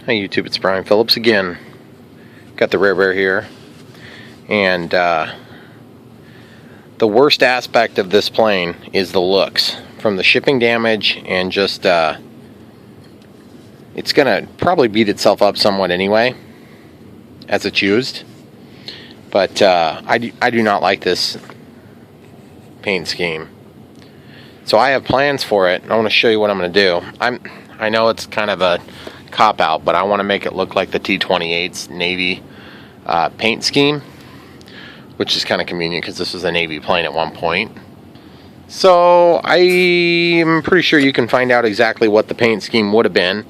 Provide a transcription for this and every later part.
Hi YouTube, it's Brian Phillips again. Got the Rare Bear here. And the worst aspect of this plane is the looks. From the shipping damage and just, it's gonna probably beat itself up somewhat anyway, as it's used. But I do not like this paint scheme. So I have plans for it. I want to show you what I'm going to do. I know it's kind of a cop-out, but I want to make it look like the T-28's Navy paint scheme, which is kind of convenient because this was a Navy plane at one point. So I'm pretty sure you can find out exactly what the paint scheme would have been,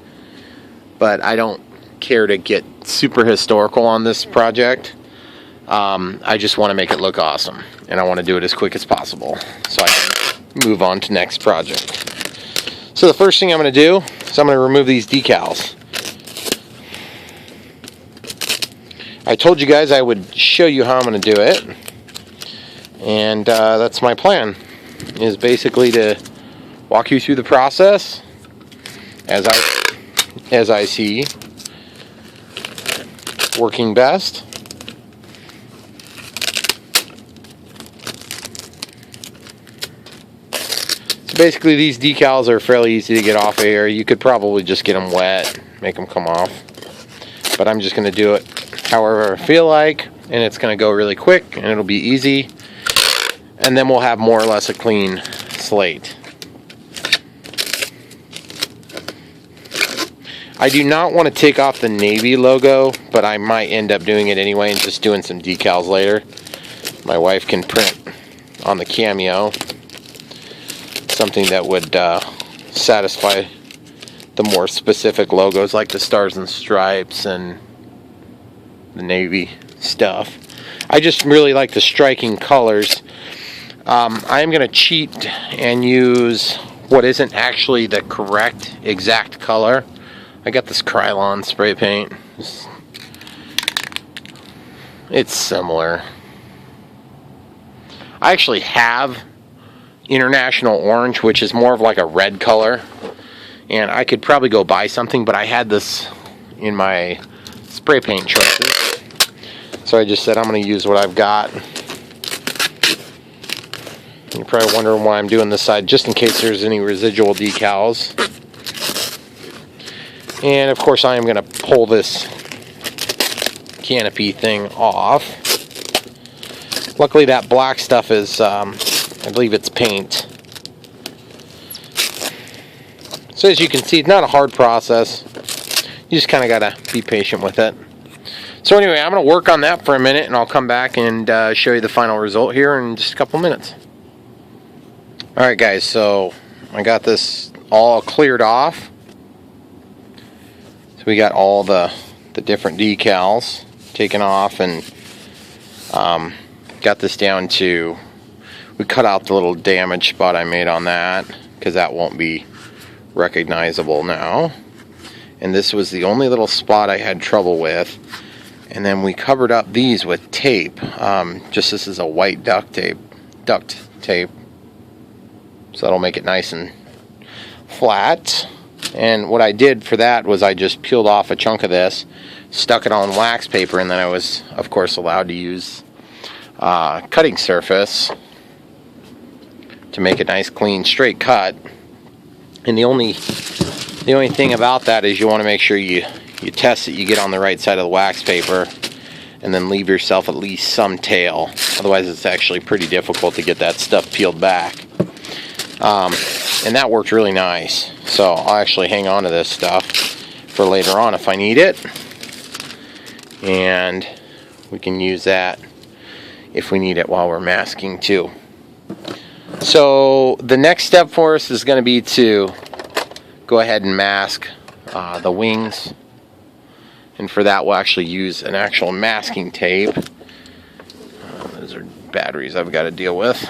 but I don't care to get super historical on this project. I just want to make it look awesome, and I want to do it as quick as possible so I can move on to next project. So the first thing I'm going to do is I'm going to remove these decals. I told you guys I would show you how I'm going to do it, and that's my plan, is basically to walk you through the process as I see working best. Basically, these decals are fairly easy to get off of here. You could probably just get them wet, make them come off. But I'm just going to do it however I feel like, and it's going to go really quick, and it'll be easy. And then we'll have more or less a clean slate. I do not want to take off the Navy logo, but I might end up doing it anyway and just doing some decals later. My wife can print on the Cameo something that would satisfy the more specific logos like the Stars and Stripes and the Navy stuff. I just really like the striking colors. I am going to cheat and use what isn't actually the correct exact color. I got this Krylon spray paint. It's similar. I actually have International Orange, which is more of like a red color, and I could probably go buy something, but I had this in my spray paint choices, so I just said I'm going to use what I've got. You're probably wondering why I'm doing this side, just in case there's any residual decals. And of course I am going to pull this canopy thing off. Luckily that black stuff is I believe it's paint. So as you can see, it's not a hard process. You just kind of got to be patient with it. So anyway, I'm going to work on that for a minute, and I'll come back and show you the final result here in just a couple minutes. Alright guys, so I got this all cleared off. So we got all the different decals taken off, and got this down to, we cut out the little damage spot I made on that, because that won't be recognizable now. And this was the only little spot I had trouble with. And then we covered up these with tape. Just this is a white duct tape. So that'll make it nice and flat. And what I did for that was I just peeled off a chunk of this, stuck it on wax paper, and then I was, of course, allowed to use cutting surface to make a nice, clean, straight cut. And the only thing about that is you want to make sure you test that you get on the right side of the wax paper, and then leave yourself at least some tail. Otherwise, it's actually pretty difficult to get that stuff peeled back. And that worked really nice. So I'll actually hang on to this stuff for later on if I need it. And we can use that if we need it while we're masking too. So the next step for us is going to be to go ahead and mask the wings, and for that we'll actually use an actual masking tape. Those are batteries I've got to deal with.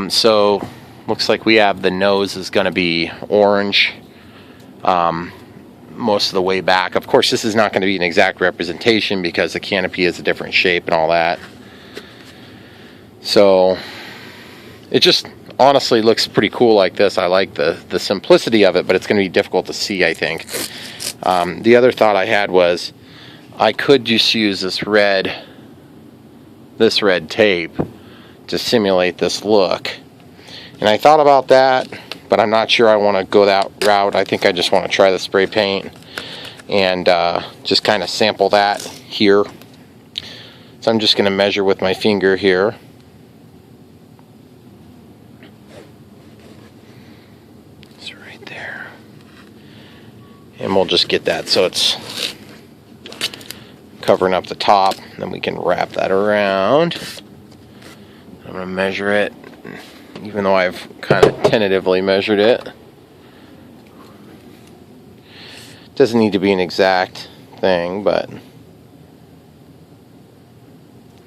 So looks like we have the nose is going to be orange most of the way back. Of course this is not going to be an exact representation because the canopy is a different shape and all that. So it's just honestly looks pretty cool like this. I like the simplicity of it, but it's going to be difficult to see, I think. The other thought I had was I could just use this red tape to simulate this look. And I thought about that, but I'm not sure I want to go that route. I think I just want to try the spray paint and just kind of sample that here. So I'm just going to measure with my finger here. It's right there. And we'll just get that so it's covering up the top. Then we can wrap that around. I'm going to measure it, even though I've kind of tentatively measured it. Doesn't need to be an exact thing, but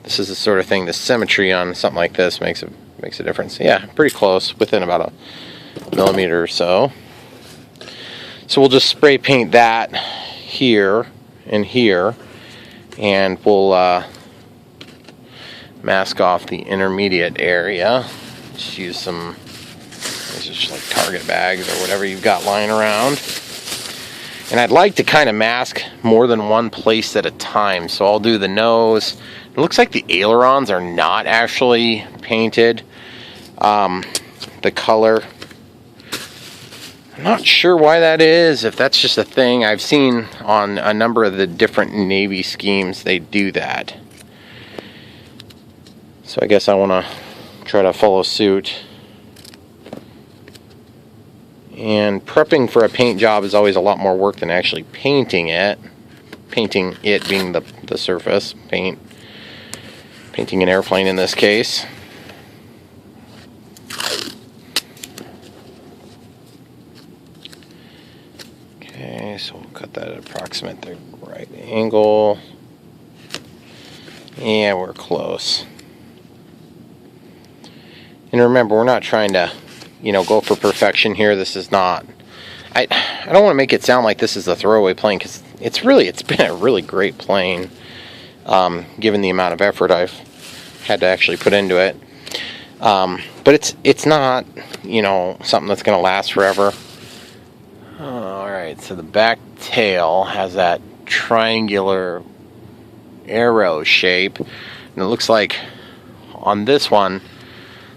this is the sort of thing, the symmetry on something like this makes a difference. Yeah, pretty close, within about a millimeter or so. So we'll just spray paint that here and here, and we'll mask off the intermediate area. Just use some, just like Target bags or whatever you've got lying around. And I'd like to kind of mask more than one place at a time. So I'll do the nose. It looks like the ailerons are not actually painted. The color, I'm not sure why that is, if that's just a thing. I've seen on a number of the different Navy schemes they do that. So I guess I want to try to follow suit. And prepping for a paint job is always a lot more work than actually painting it. Painting it being the surface, painting an airplane in this case. Okay, so we'll cut that at approximate the right angle. Yeah, we're close. And remember, we're not trying to, go for perfection here. This is not, I don't want to make it sound like this is a throwaway plane, because it's been a really great plane, given the amount of effort I've had to actually put into it. But it's not, something that's going to last forever. Alright, so the back tail has that triangular arrow shape, and it looks like on this one,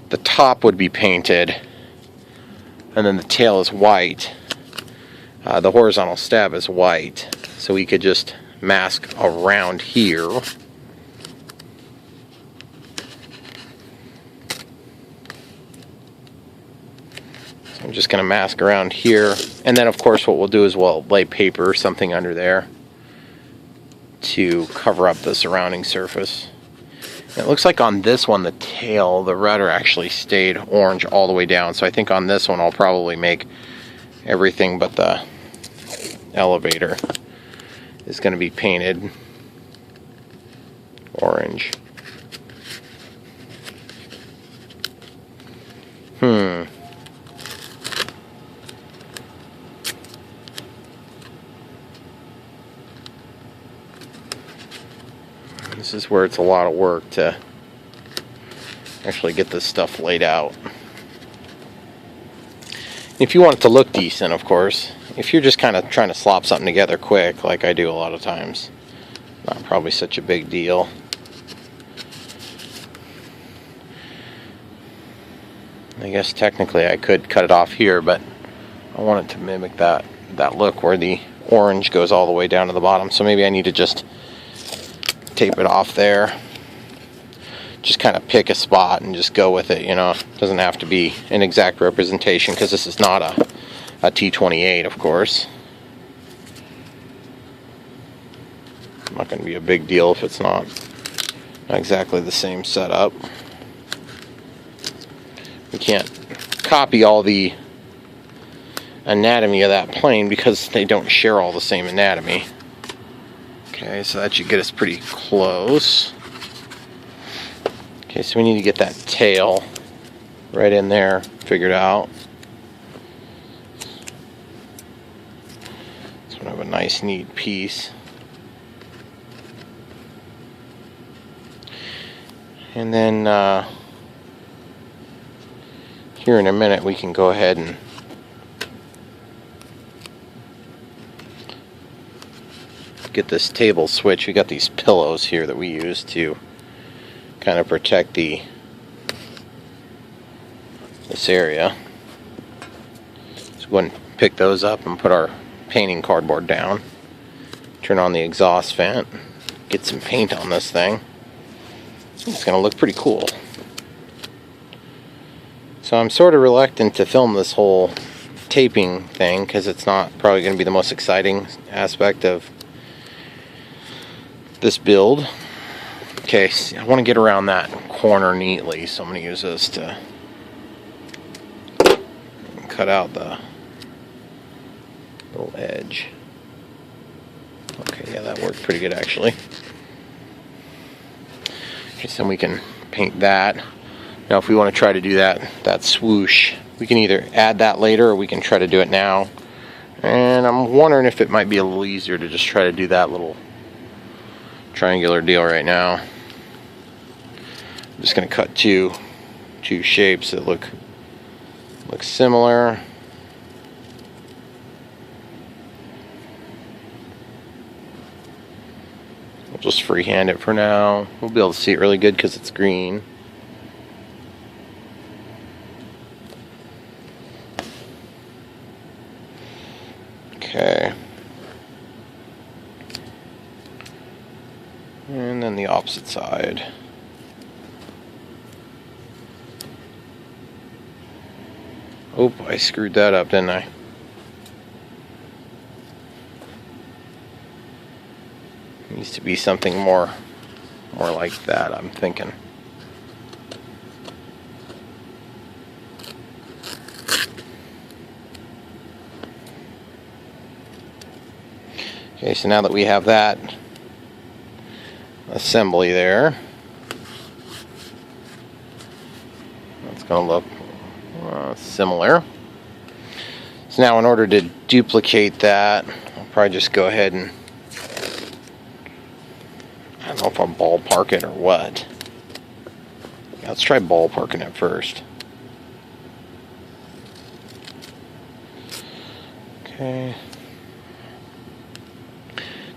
the top would be painted, and then the tail is white. The horizontal stab is white, so we could just mask around here. So I'm just going to mask around here, and then of course what we'll do is we'll lay paper or something under there to cover up the surrounding surface. It looks like on this one, the tail, the rudder actually stayed orange all the way down. So I think on this one, I'll probably make everything but the elevator is going to be painted orange. This is where it's a lot of work to actually get this stuff laid out. If you want it to look decent, of course. If you're just kind of trying to slop something together quick, like I do a lot of times, not probably such a big deal. I guess technically I could cut it off here, but I want it to mimic that look where the orange goes all the way down to the bottom. So maybe I need to just tape it off there. Just kind of pick a spot and just go with it, It doesn't have to be an exact representation, because this is not a T-28, of course. Not going to be a big deal if it's not exactly the same setup. We can't copy all the anatomy of that plane because they don't share all the same anatomy. Okay, so that should get us pretty close. Okay, so we need to get that tail right in there figured out. Sort of a nice, neat piece. And then here in a minute we can go ahead and get this table switch. We got these pillows here that we use to kind of protect this area. So go ahead and pick those up and put our painting cardboard down. Turn on the exhaust vent. Get some paint on this thing. It's going to look pretty cool. So I'm sort of reluctant to film this whole taping thing because it's not probably going to be the most exciting aspect of this build. Okay, so I want to get around that corner neatly, so I'm going to use this to cut out the little edge. Okay, yeah, that worked pretty good actually. Okay, so we can paint that. Now if we want to try to do that swoosh, we can either add that later or we can try to do it now. And I'm wondering if it might be a little easier to just try to do that little triangular deal right now. I'm just going to cut two shapes that look similar. We'll just freehand it for now. We'll be able to see it really good because it's green. Okay. And then the opposite side. Oh, I screwed that up, didn't I? Needs to be something more like that, I'm thinking. Okay, so now that we have that assembly there, that's going to look similar. So now in order to duplicate that, I'll probably just go ahead and, I don't know if I'll ballpark it or what. Let's try ballparking it first. Okay.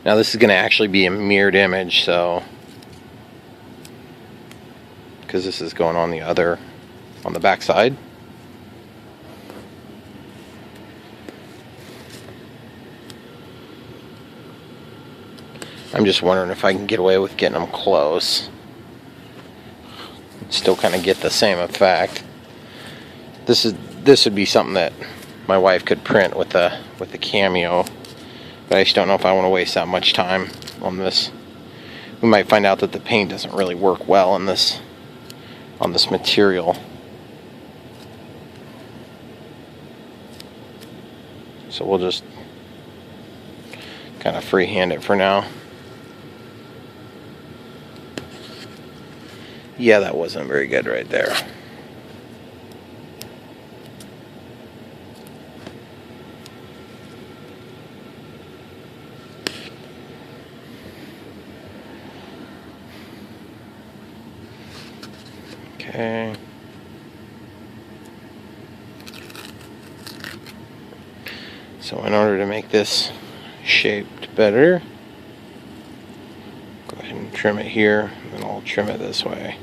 Now this is going to actually be a mirrored image, so because this is going on the back side. I'm just wondering if I can get away with getting them close. Still kind of get the same effect. This would be something that my wife could print with the Cameo. But I just don't know if I want to waste that much time on this. We might find out that the paint doesn't really work well on this material. So we'll just kind of freehand it for now. Yeah, that wasn't very good right there. Okay. So in order to make this shaped better, go ahead and trim it here, and then I'll trim it this way.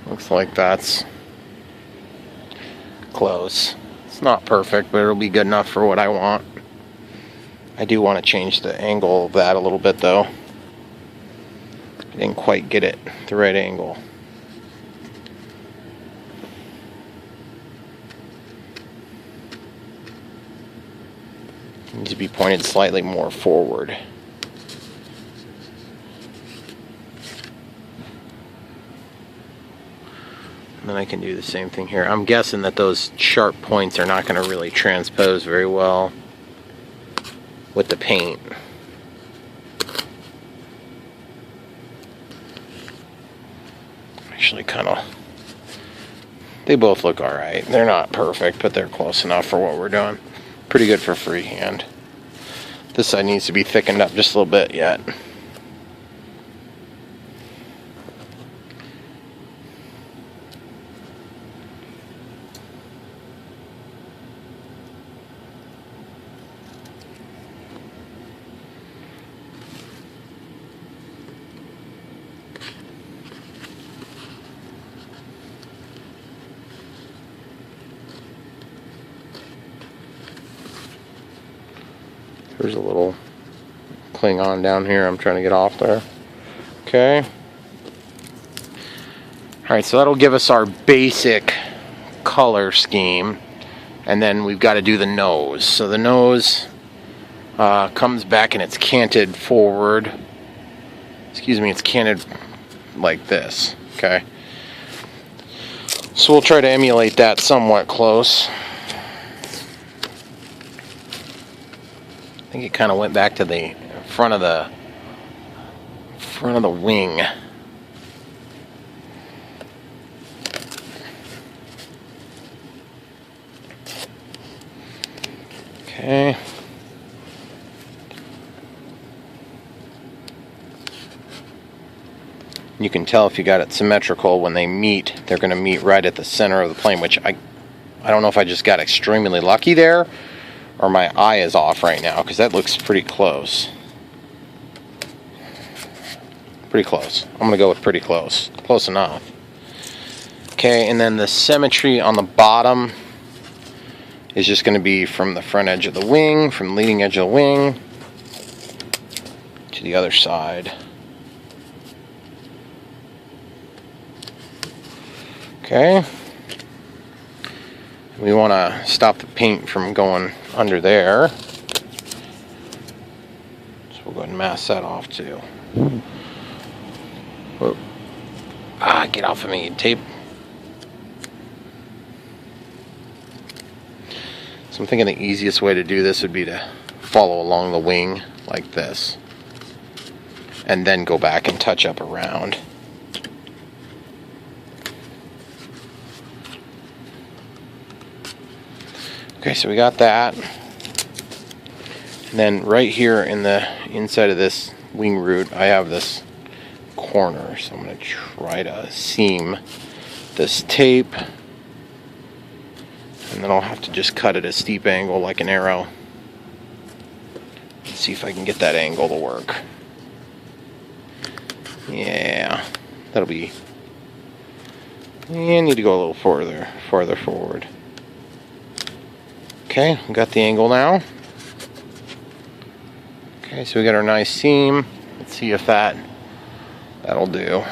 Looks like that's close. It's not perfect, but it'll be good enough for what I want. I do want to change the angle of that a little bit though. I didn't quite get it the right angle. It needs to be pointed slightly more forward. And then I can do the same thing here. I'm guessing that those sharp points are not going to really transpose very well with the paint. actually kind of, they both look alright. They're not perfect, but they're close enough for what we're doing. Pretty good for freehand. This side needs to be thickened up just a little bit yet. There's a little cling on down here. I'm trying to get off there. Okay. Alright, so that'll give us our basic color scheme. And then we've got to do the nose. So the nose comes back and it's canted forward. Excuse me, it's canted like this. Okay. So we'll try to emulate that somewhat close. I think it kind of went back to the front of the wing. Okay. You can tell if you got it symmetrical when they meet, they're going to meet right at the center of the plane, which I don't know if I just got extremely lucky there, or my eye is off right now, because that looks pretty close. Pretty close. I'm going to go with pretty close. Close enough. Okay, and then the symmetry on the bottom is just going to be from the front edge of the wing, from the leading edge of the wing, to the other side. Okay. We want to stop the paint from going under there. So we'll go ahead and mask that off too. Whoa. Ah, get off of me, tape. So I'm thinking the easiest way to do this would be to follow along the wing like this. And then go back and touch up around. Okay, so we got that. And then right here in the inside of this wing root, I have this corner. So I'm going to try to seam this tape. And then I'll have to just cut at a steep angle like an arrow. Let's see if I can get that angle to work. Yeah, that'll be... I need to go a little farther forward. Okay, we got the angle now. Okay, so we got our nice seam. Let's see if that'll do.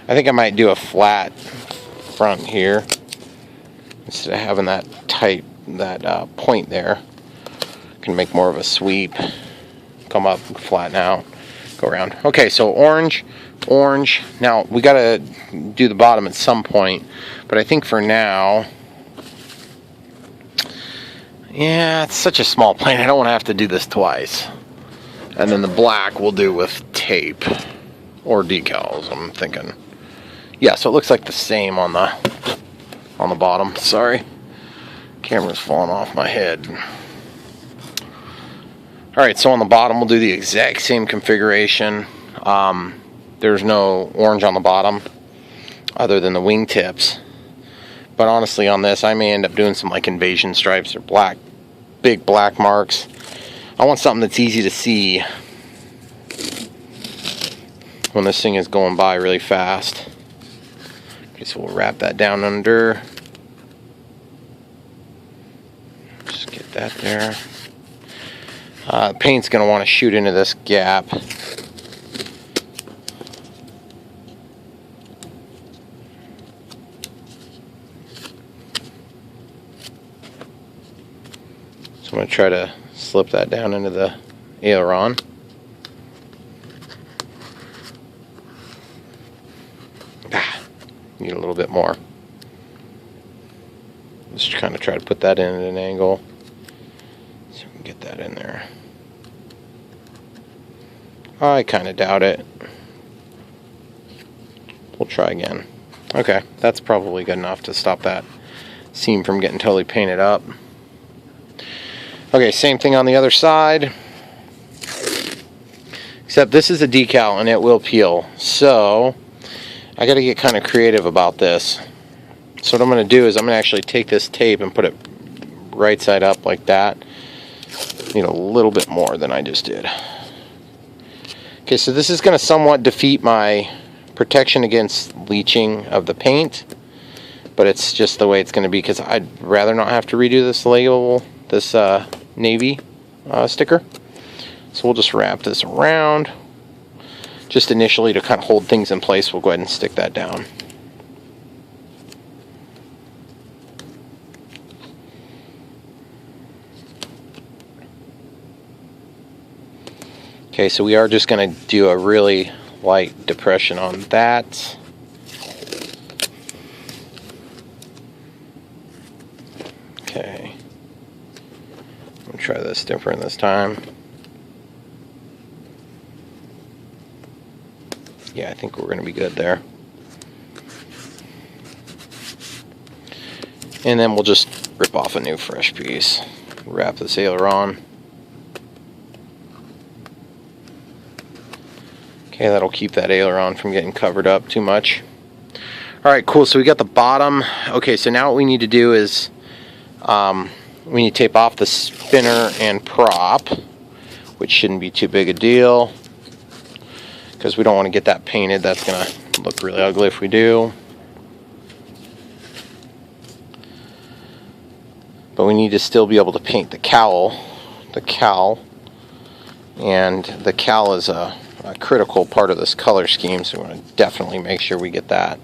I think I might do a flat front here instead of having that tight, point there. Can make more of a sweep. Come up, flatten out, go around. Okay, so orange. Now we gotta do the bottom at some point, but I think for now. Yeah, it's such a small plane, I don't want to have to do this twice. And then the black we'll do with tape or decals, I'm thinking. Yeah, so it looks like the same on the bottom. Sorry, camera's falling off my head. Alright, so on the bottom we'll do the exact same configuration. There's no orange on the bottom other than the wingtips. But honestly, on this, I may end up doing some like invasion stripes or big black marks. I want something that's easy to see when this thing is going by really fast. Okay, so we'll wrap that down under. Just get that there. Paint's going to want to shoot into this gap. I'm going to try to slip that down into the aileron. Need a little bit more. Just kind of try to put that in at an angle so we can get that in there. I kind of doubt it. We'll try again. Okay, that's probably good enough to stop that seam from getting totally painted up. Okay, same thing on the other side. Except this is a decal and it will peel. So I got to get kind of creative about this. So what I'm going to do is I'm going to actually take this tape and put it right side up like that. Need a little bit more than I just did. Okay, so this is going to somewhat defeat my protection against leaching of the paint, but it's just the way it's going to be because I'd rather not have to redo this label, this navy sticker. So we'll just wrap this around. Just initially to kind of hold things in place, we'll go ahead and stick that down. Okay, so we are just going to do a really light depression on that. Okay. I'm going to try this different this time. Yeah, I think we're going to be good there. And then we'll just rip off a new fresh piece. Wrap this aileron. Okay, that'll keep that aileron from getting covered up too much. Alright, cool. So we got the bottom. Okay, so now what we need to do is we need to tape off the spinner and prop, which shouldn't be too big a deal because we don't want to get that painted. That's going to look really ugly if we do. But we need to still be able to paint the cowl. And the cowl is a critical part of this color scheme, so we want to definitely make sure we get that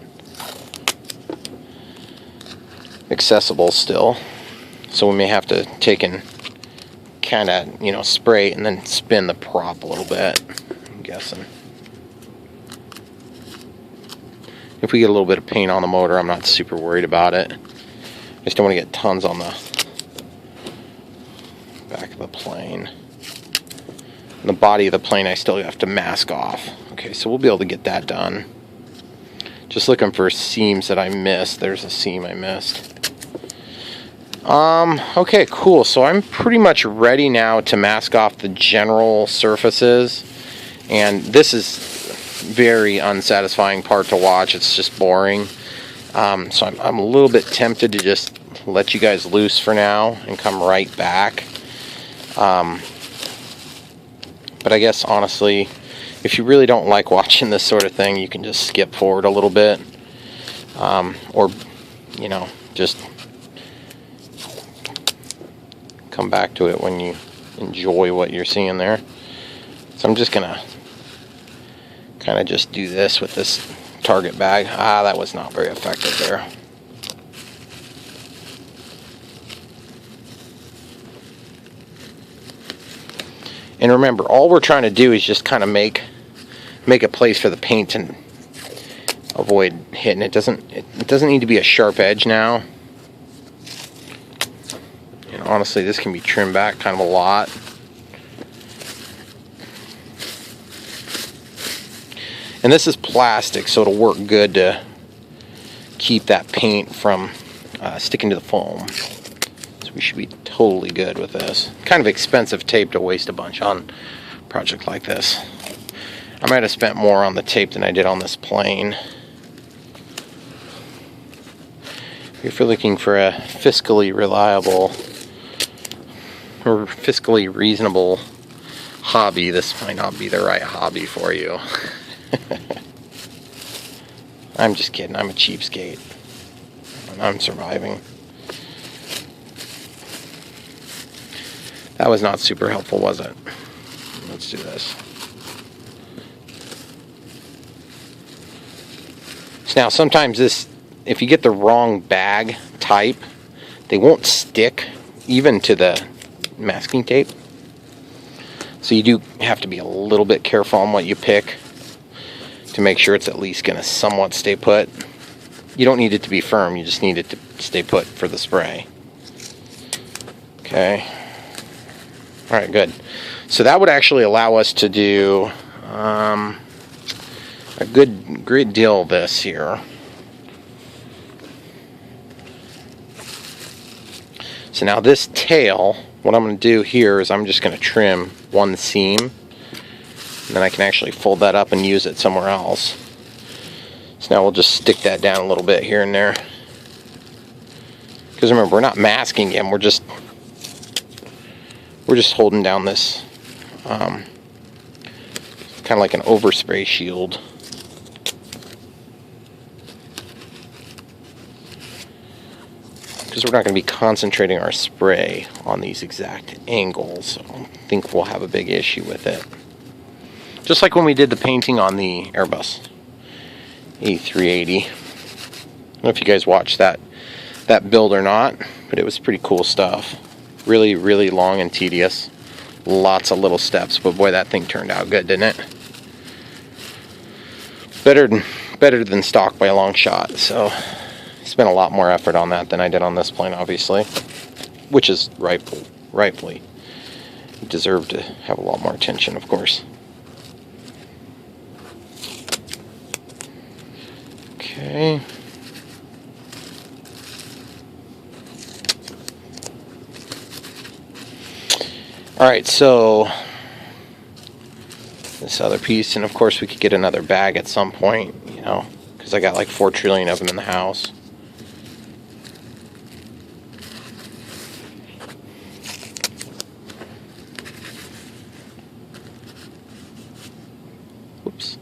accessible still. So we may have to take and kind of, you know, spray and then spin the prop a little bit, I'm guessing. If we get a little bit of paint on the motor, I'm not super worried about it. I just don't want to get tons on the back of the plane. And the body of the plane I still have to mask off. Okay, so we'll be able to get that done. Just looking for seams that I missed. There's a seam I missed. Okay, cool. So I'm pretty much ready now to mask off the general surfaces. And this is very unsatisfying part to watch. It's just boring. So I'm a little bit tempted to just let you guys loose for now and come right back. But I guess honestly, if you really don't like watching this sort of thing, you can just skip forward a little bit. Or, you know, just come back to it when you enjoy what you're seeing there. So I'm just going to kind of just do this with this target bag. That was not very effective there. And remember, all we're trying to do is just kind of make a place for the paint and avoid hitting. It doesn't need to be a sharp edge now. And honestly, this can be trimmed back kind of a lot. And this is plastic, so it'll work good to keep that paint from sticking to the foam. So we should be totally good with this. Kind of expensive tape to waste a bunch on a project like this. I might have spent more on the tape than I did on this plane. If you're looking for a fiscally reliable or fiscally reasonable hobby, this might not be the right hobby for you. I'm just kidding. I'm a cheapskate. I'm surviving. That was not super helpful, was it? Let's do this. So now, sometimes this, if you get the wrong bag type, they won't stick even to the masking tape. So you do have to be a little bit careful on what you pick to make sure it's at least going to somewhat stay put. You don't need it to be firm, you just need it to stay put for the spray. Okay. Alright, good. So that would actually allow us to do a a great deal of this here. So now this tail, what I'm going to do here is I'm just going to trim one seam, and then I can actually fold that up and use it somewhere else. So now we'll just stick that down a little bit here and there. Because remember, we're not masking him, we're just holding down this kind of like an overspray shield. Because we're not going to be concentrating our spray on these exact angles, so I don't think we'll have a big issue with it. Just like when we did the painting on the Airbus A380. I don't know if you guys watched that build or not, but it was pretty cool stuff. Really, really long and tedious. Lots of little steps, but boy, that thing turned out good, didn't it? Better than stock by a long shot. So spent a lot more effort on that than I did on this plane, obviously, which is rightfully deserved to have a lot more attention, of course. Okay. Alright, so this other piece, and of course we could get another bag at some point, you know, because I got like 4 trillion of them in the house. Oops.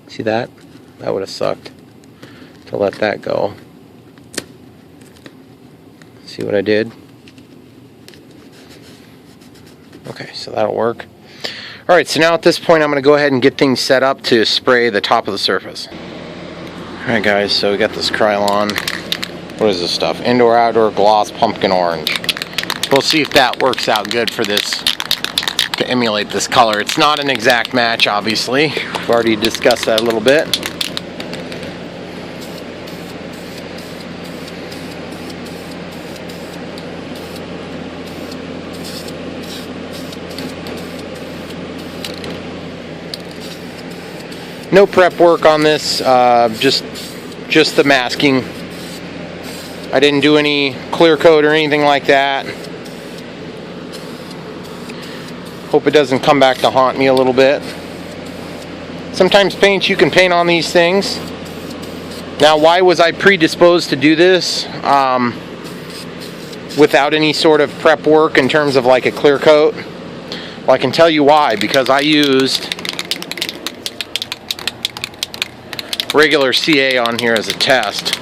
See that? That would have sucked to let that go. See what I did? Okay, so that'll work. Alright, so now at this point I'm going to go ahead and get things set up to spray the top of the surface. Alright guys, so we got this Krylon. What is this stuff? Indoor Outdoor Gloss Pumpkin Orange. We'll see if that works out good for this, to emulate this color. It's not an exact match, obviously. We've already discussed that a little bit. No prep work on this, just the masking. I didn't do any clear coat or anything like that. Hope it doesn't come back to haunt me a little bit. Sometimes paints you can paint on these things. Now, why was I predisposed to do this without any sort of prep work in terms of like a clear coat? Well, I can tell you why, because I used regular CA on here as a test.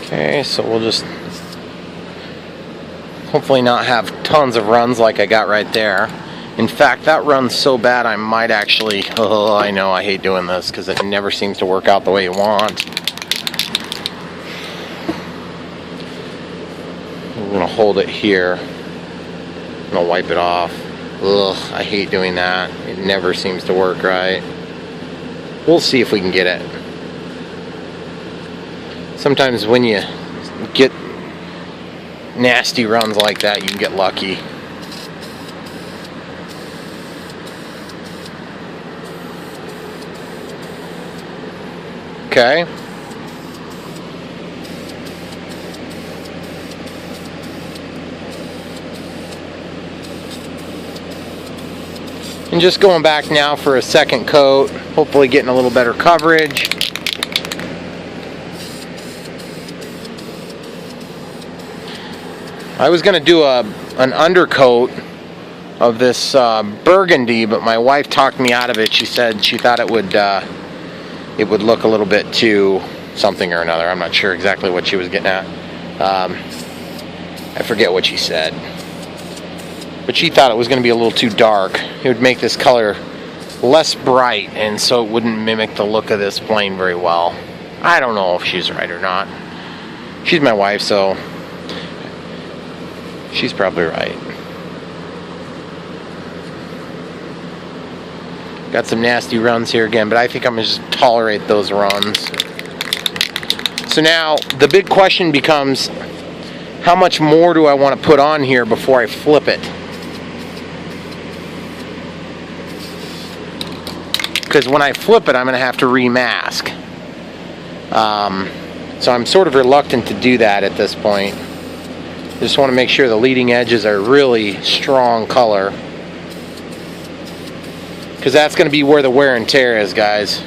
Okay, so we'll just hopefully not have tons of runs like I got right there. In fact, that run's so bad I might actually, oh, I know I hate doing this because it never seems to work out the way you want. I'm going to hold it here. I'm going to wipe it off. Ugh, I hate doing that. It never seems to work right. We'll see if we can get it. Sometimes when you get nasty runs like that, you can get lucky. Okay. And just going back now for a second coat, hopefully getting a little better coverage. I was going to do an undercoat of this burgundy, but my wife talked me out of it. She said she thought it would look a little bit too something or another. I'm not sure exactly what she was getting at. I forget what she said. But she thought it was going to be a little too dark. It would make this color less bright, and so it wouldn't mimic the look of this plane very well. I don't know if she's right or not. She's my wife, so She's probably right. Got some nasty runs here again, but I think I'm going to just tolerate those runs. So now, the big question becomes, how much more do I want to put on here before I flip it? Because when I flip it, I'm going to have to remask. So I'm sort of reluctant to do that at this point. Just want to make sure the leading edges are really strong color. Because that's going to be where the wear and tear is, guys.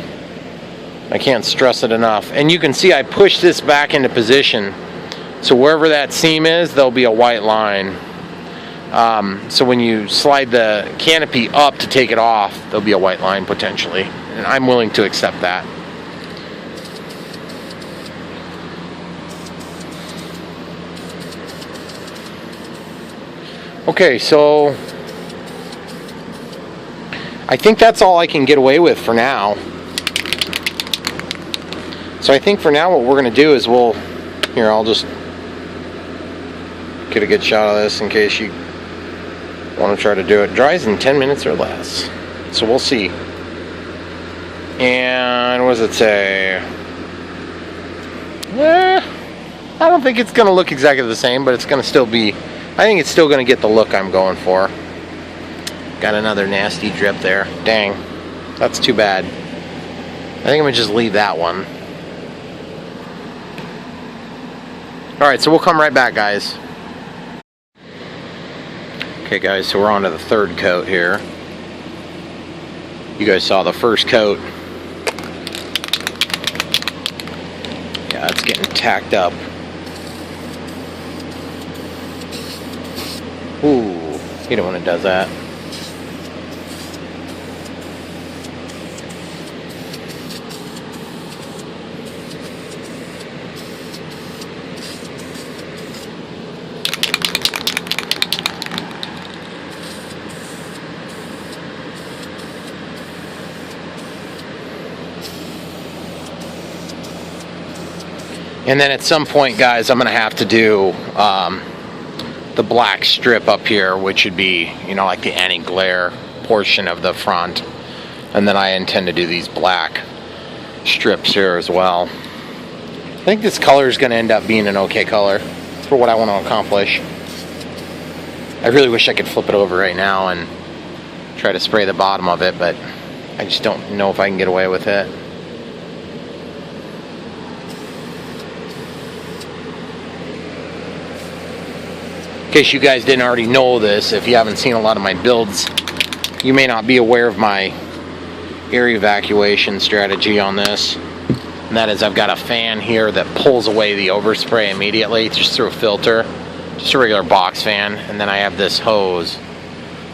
I can't stress it enough. And you can see I pushed this back into position. So wherever that seam is, there'll be a white line. So when you slide the canopy up to take it off, there'll be a white line potentially. And I'm willing to accept that. Okay, so I think that's all I can get away with for now. So I think for now what we're going to do is here, I'll just get a good shot of this in case you want to try to do it. Dries in 10 minutes or less. So we'll see. And what does it say? I don't think it's going to look exactly the same, but it's going to still be, I think it's still going to get the look I'm going for. Got another nasty drip there. Dang. That's too bad. I think I'm going to just leave that one. Alright, so we'll come right back, guys. Okay, guys, so we're on to the third coat here. You guys saw the first coat. Yeah, it's getting tacked up. Ooh, you don't want it does that. And then at some point, guys, I'm going to have to do the black strip up here, which would be, you know, like the anti-glare portion of the front. And then I intend to do these black strips here as well. I think this color is going to end up being an okay color for what I want to accomplish. I really wish I could flip it over right now and try to spray the bottom of it, but I just don't know if I can get away with it. In case you guys didn't already know this, if you haven't seen a lot of my builds, you may not be aware of my air evacuation strategy on this. And that is, I've got a fan here that pulls away the overspray immediately just through a filter, just a regular box fan. And then I have this hose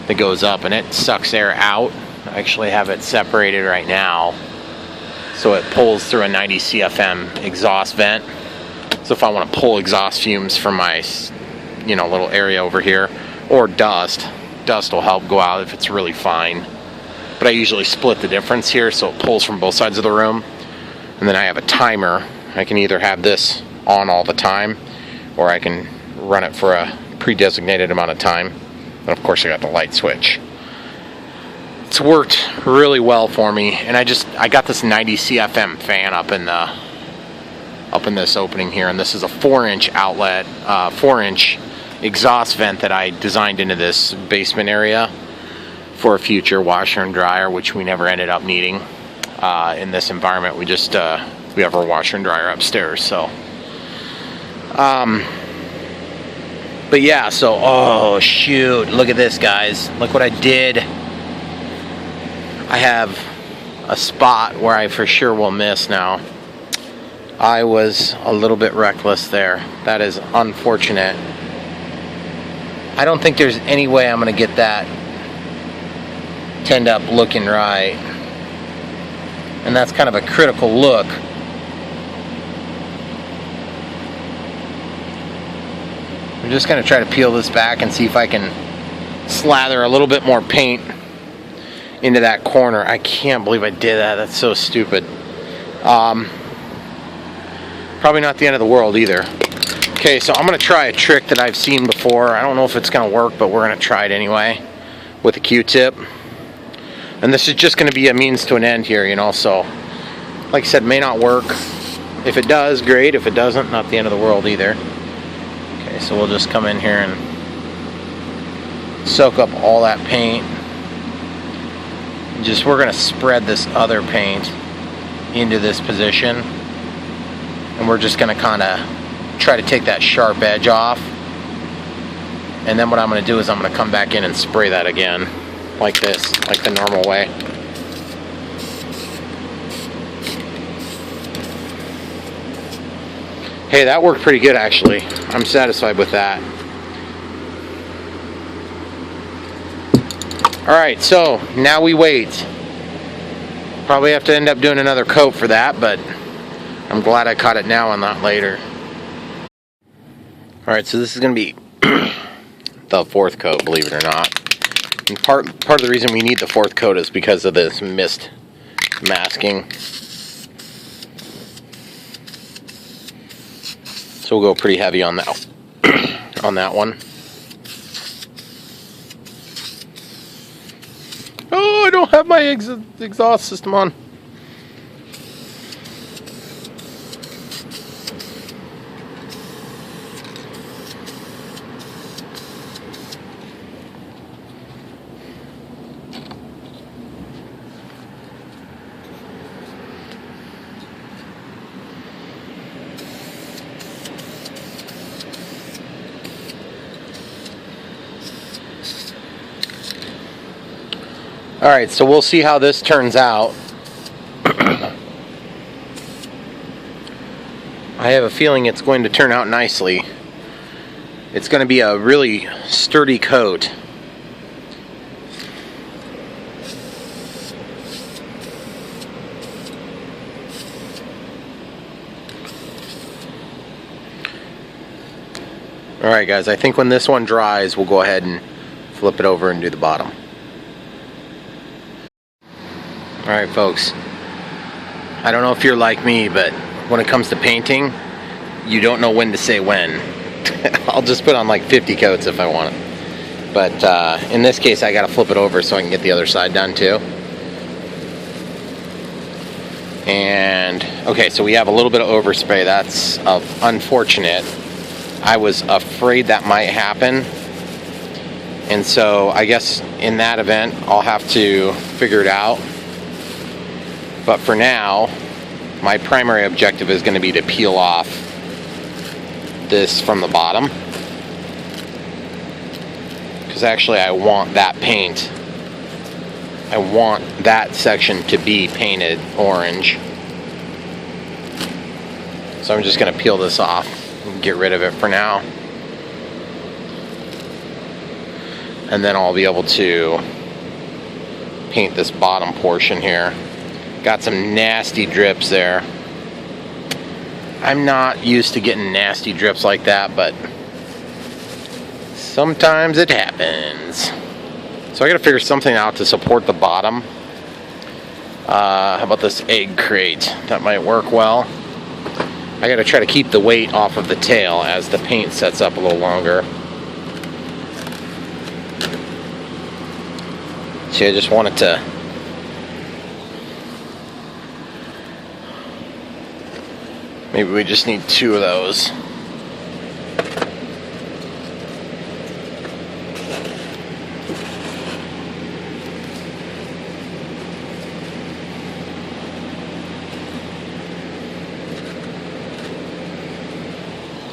that goes up and it sucks air out. I actually have it separated right now, so it pulls through a 90 CFM exhaust vent. So if I want to pull exhaust fumes from my little area over here, or dust will help go out if it's really fine. But I usually split the difference here, so it pulls from both sides of the room. And then I have a timer. I can either have this on all the time, or I can run it for a pre-designated amount of time. And of course I got the light switch. It's worked really well for me, and I got this 90 CFM fan up in this opening here, and this is a 4-inch outlet, 4-inch exhaust vent that I designed into this basement area for a future washer and dryer, which we never ended up needing in this environment. We just we have our washer and dryer upstairs. So but yeah, so oh shoot, look at this, guys. Look what I did. I have a spot where I for sure will miss now. I was a little bit reckless there. That is unfortunate. I don't think there's any way I'm going to get that to end up looking right. And that's kind of a critical look. I'm just going to try to peel this back and see if I can slather a little bit more paint into that corner. I can't believe I did that. That's so stupid. Probably not the end of the world either. Okay, Okay, so I'm going to try a trick that I've seen before. I don't know if it's going to work, but we're going to try it anyway with a Q-tip. And this is just going to be a means to an end here, you know, so like I said, may not work. If it does, great. If it doesn't, not the end of the world either. Okay, so we'll just come in here and soak up all that paint. We're going to spread this other paint into this position. And we're just going to kind of try to take that sharp edge off. And then what I'm going to do is I'm going to come back in and spray that again. Like this, like the normal way. Hey, that worked pretty good actually. I'm satisfied with that. Alright, so now we wait. Probably have to end up doing another coat for that, but I'm glad I caught it now and not later. Alright, so this is going to be the fourth coat, believe it or not. And part of the reason we need the fourth coat is because of this mist masking. So we'll go pretty heavy on that on that one. Oh, I don't have my exhaust system on. Alright, so we'll see how this turns out. I have a feeling it's going to turn out nicely. It's going to be a really sturdy coat. Alright guys, I think when this one dries, we'll go ahead and flip it over and do the bottom. Alright folks, I don't know if you're like me, but when it comes to painting, you don't know when to say when. I'll just put on like 50 coats if I want it. But in this case, I gotta flip it over so I can get the other side done too. And, okay, so we have a little bit of overspray. That's unfortunate. I was afraid that might happen. And so I guess in that event, I'll have to figure it out. But for now, my primary objective is going to be to peel off this from the bottom. Because actually I want that paint. I want that section to be painted orange. So I'm just going to peel this off and get rid of it for now. And then I'll be able to paint this bottom portion here. Got some nasty drips there. I'm not used to getting nasty drips like that, but sometimes it happens. So I gotta figure something out to support the bottom. How about this egg crate? That might work well. I gotta try to keep the weight off of the tail as the paint sets up a little longer. See, I just wanted to maybe we just need 2 of those.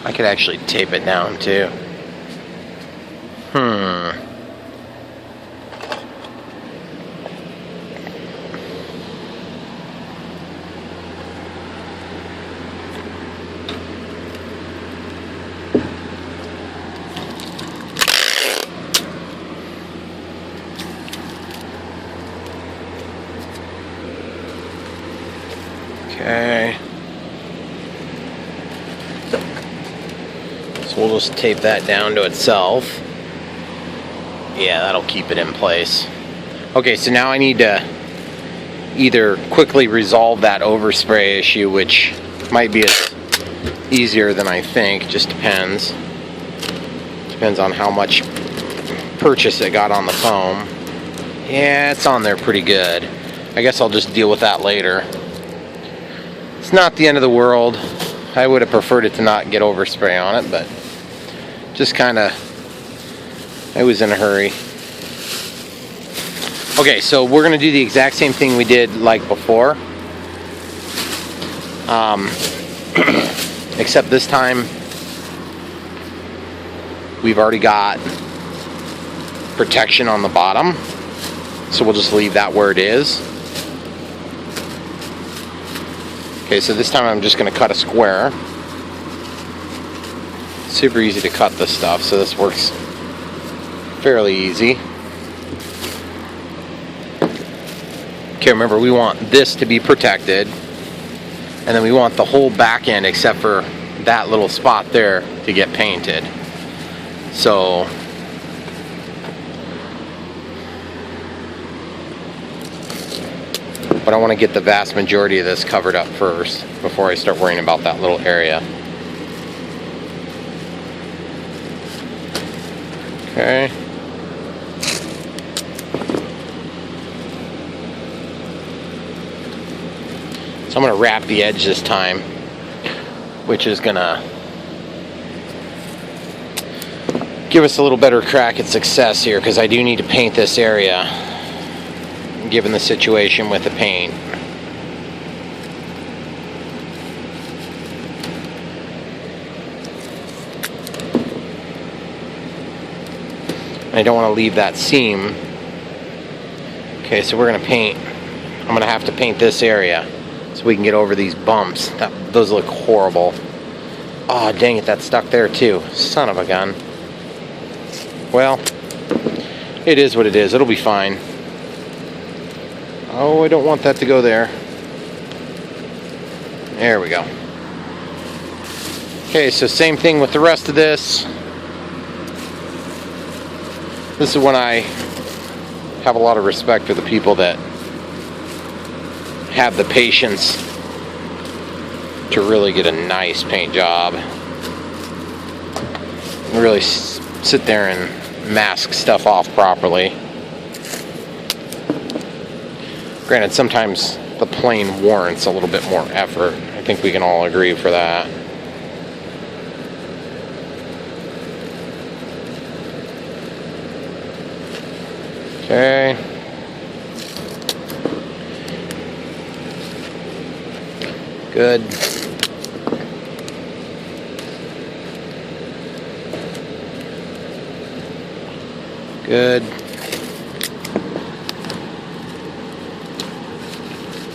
I could actually tape it down too. Okay. So we'll just tape that down to itself. Yeah, that'll keep it in place. Okay, so now I need to either quickly resolve that overspray issue, which might be as easier than I think. Just depends. Depends on how much purchase it got on the foam. Yeah, it's on there pretty good. I guess I'll just deal with that later. It's not the end of the world. I would have preferred it to not get overspray on it, but just kind of, I was in a hurry. Okay, so we're going to do the exact same thing we did like before. Except this time, we've already got protection on the bottom. So we'll just leave that where it is. Okay, so this time I'm just going to cut a square. Super easy to cut this stuff, so this works fairly easy. Okay, remember we want this to be protected, and then we want the whole back end except for that little spot there to get painted. So but I want to get the vast majority of this covered up first before I start worrying about that little area. Okay. So I'm going to wrap the edge this time, which is going to give us a little better crack at success here, because I do need to paint this area given the situation with the paint. I don't want to leave that seam. Okay, so we're going to paint. I'm going to have to paint this area so we can get over these bumps. Those look horrible. Oh, dang it, that stuck there too. Son of a gun. Well, it is what it is. It'll be fine. Oh, I don't want that to go there. There we go. Okay, so same thing with the rest of this. This is when I have a lot of respect for the people that have the patience to really get a nice paint job. And really sit there and mask stuff off properly. Granted, sometimes the plane warrants a little bit more effort. I think we can all agree for that. Okay. Good. Good.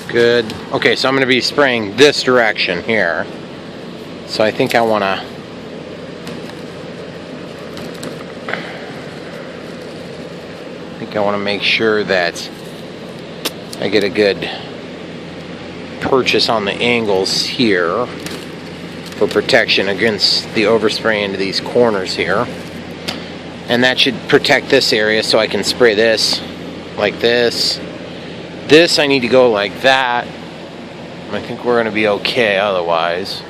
Good. Okay, so I'm going to be spraying this direction here. So I think I want to make sure that I get a good purchase on the angles here for protection against the overspray into these corners here. And that should protect this area so I can spray this like this. This I need to go like that. I think we're going to be okay otherwise.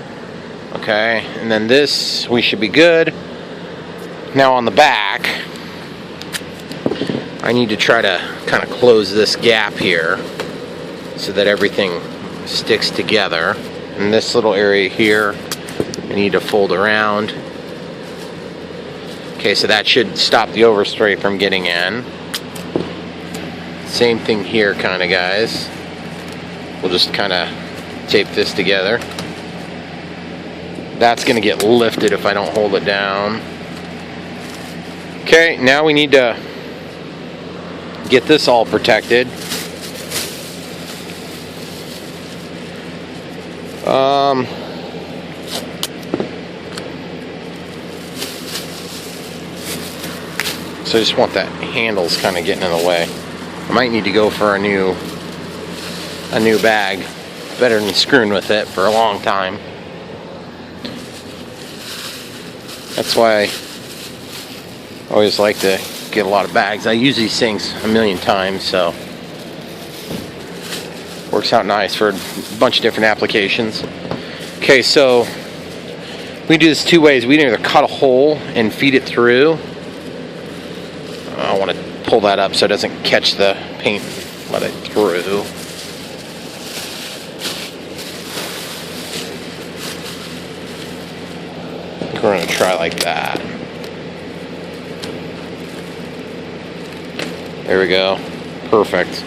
Okay, and then this we should be good. Now on the back, I need to try to kind of close this gap here so that everything sticks together. And this little area here, I need to fold around. Okay, so that should stop the overspray from getting in. Same thing here, kind of, guys. We'll just kind of tape this together. That's going to get lifted if I don't hold it down. Okay, now we need to get this all protected. So I just want that handles kind of getting in the way. I might need to go for a new bag. Better than screwing with it for a long time. That's why I always like to get a lot of bags. I use these things a million times, so works out nice for a bunch of different applications. Okay, so We do this two ways. We can either cut a hole and feed it through. I want to pull that up so it doesn't catch the paint. Let it through. We're going to try like that. There we go. Perfect.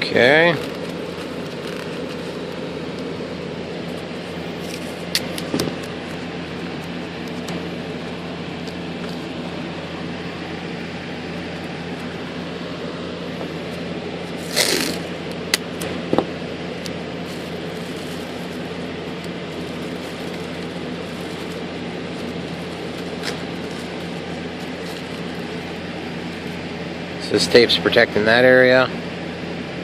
Okay. So this tape's protecting that area.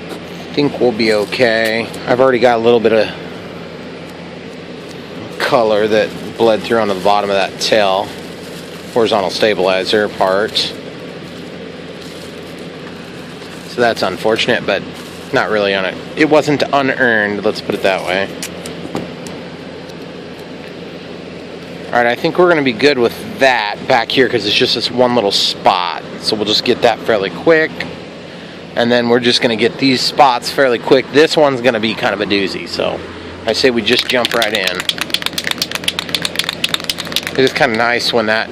I think we'll be okay. I've already got a little bit of color that bled through onto the bottom of that tail horizontal stabilizer part. So that's unfortunate, but not really on it. It wasn't unearned, let's put it that way. Alright, I think we're going to be good with that back here because it's just this one little spot. So we'll just get that fairly quick. And then we're just going to get these spots fairly quick. This one's going to be kind of a doozy. So I say we just jump right in. It's kind of nice when that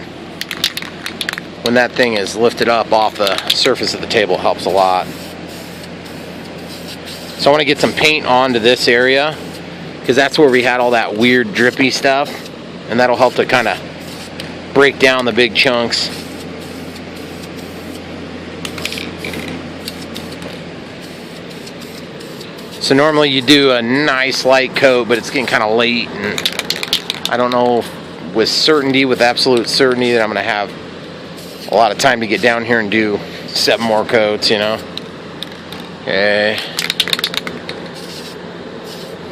thing is lifted up off the surface of the table. It helps a lot. So I want to get some paint onto this area because that's where we had all that weird drippy stuff. And that'll help to kind of break down the big chunks. So normally you do a nice light coat, but it's getting kind of late, and I don't know with certainty, with absolute certainty, that I'm going to have a lot of time to get down here and do 7 more coats, you know. Okay.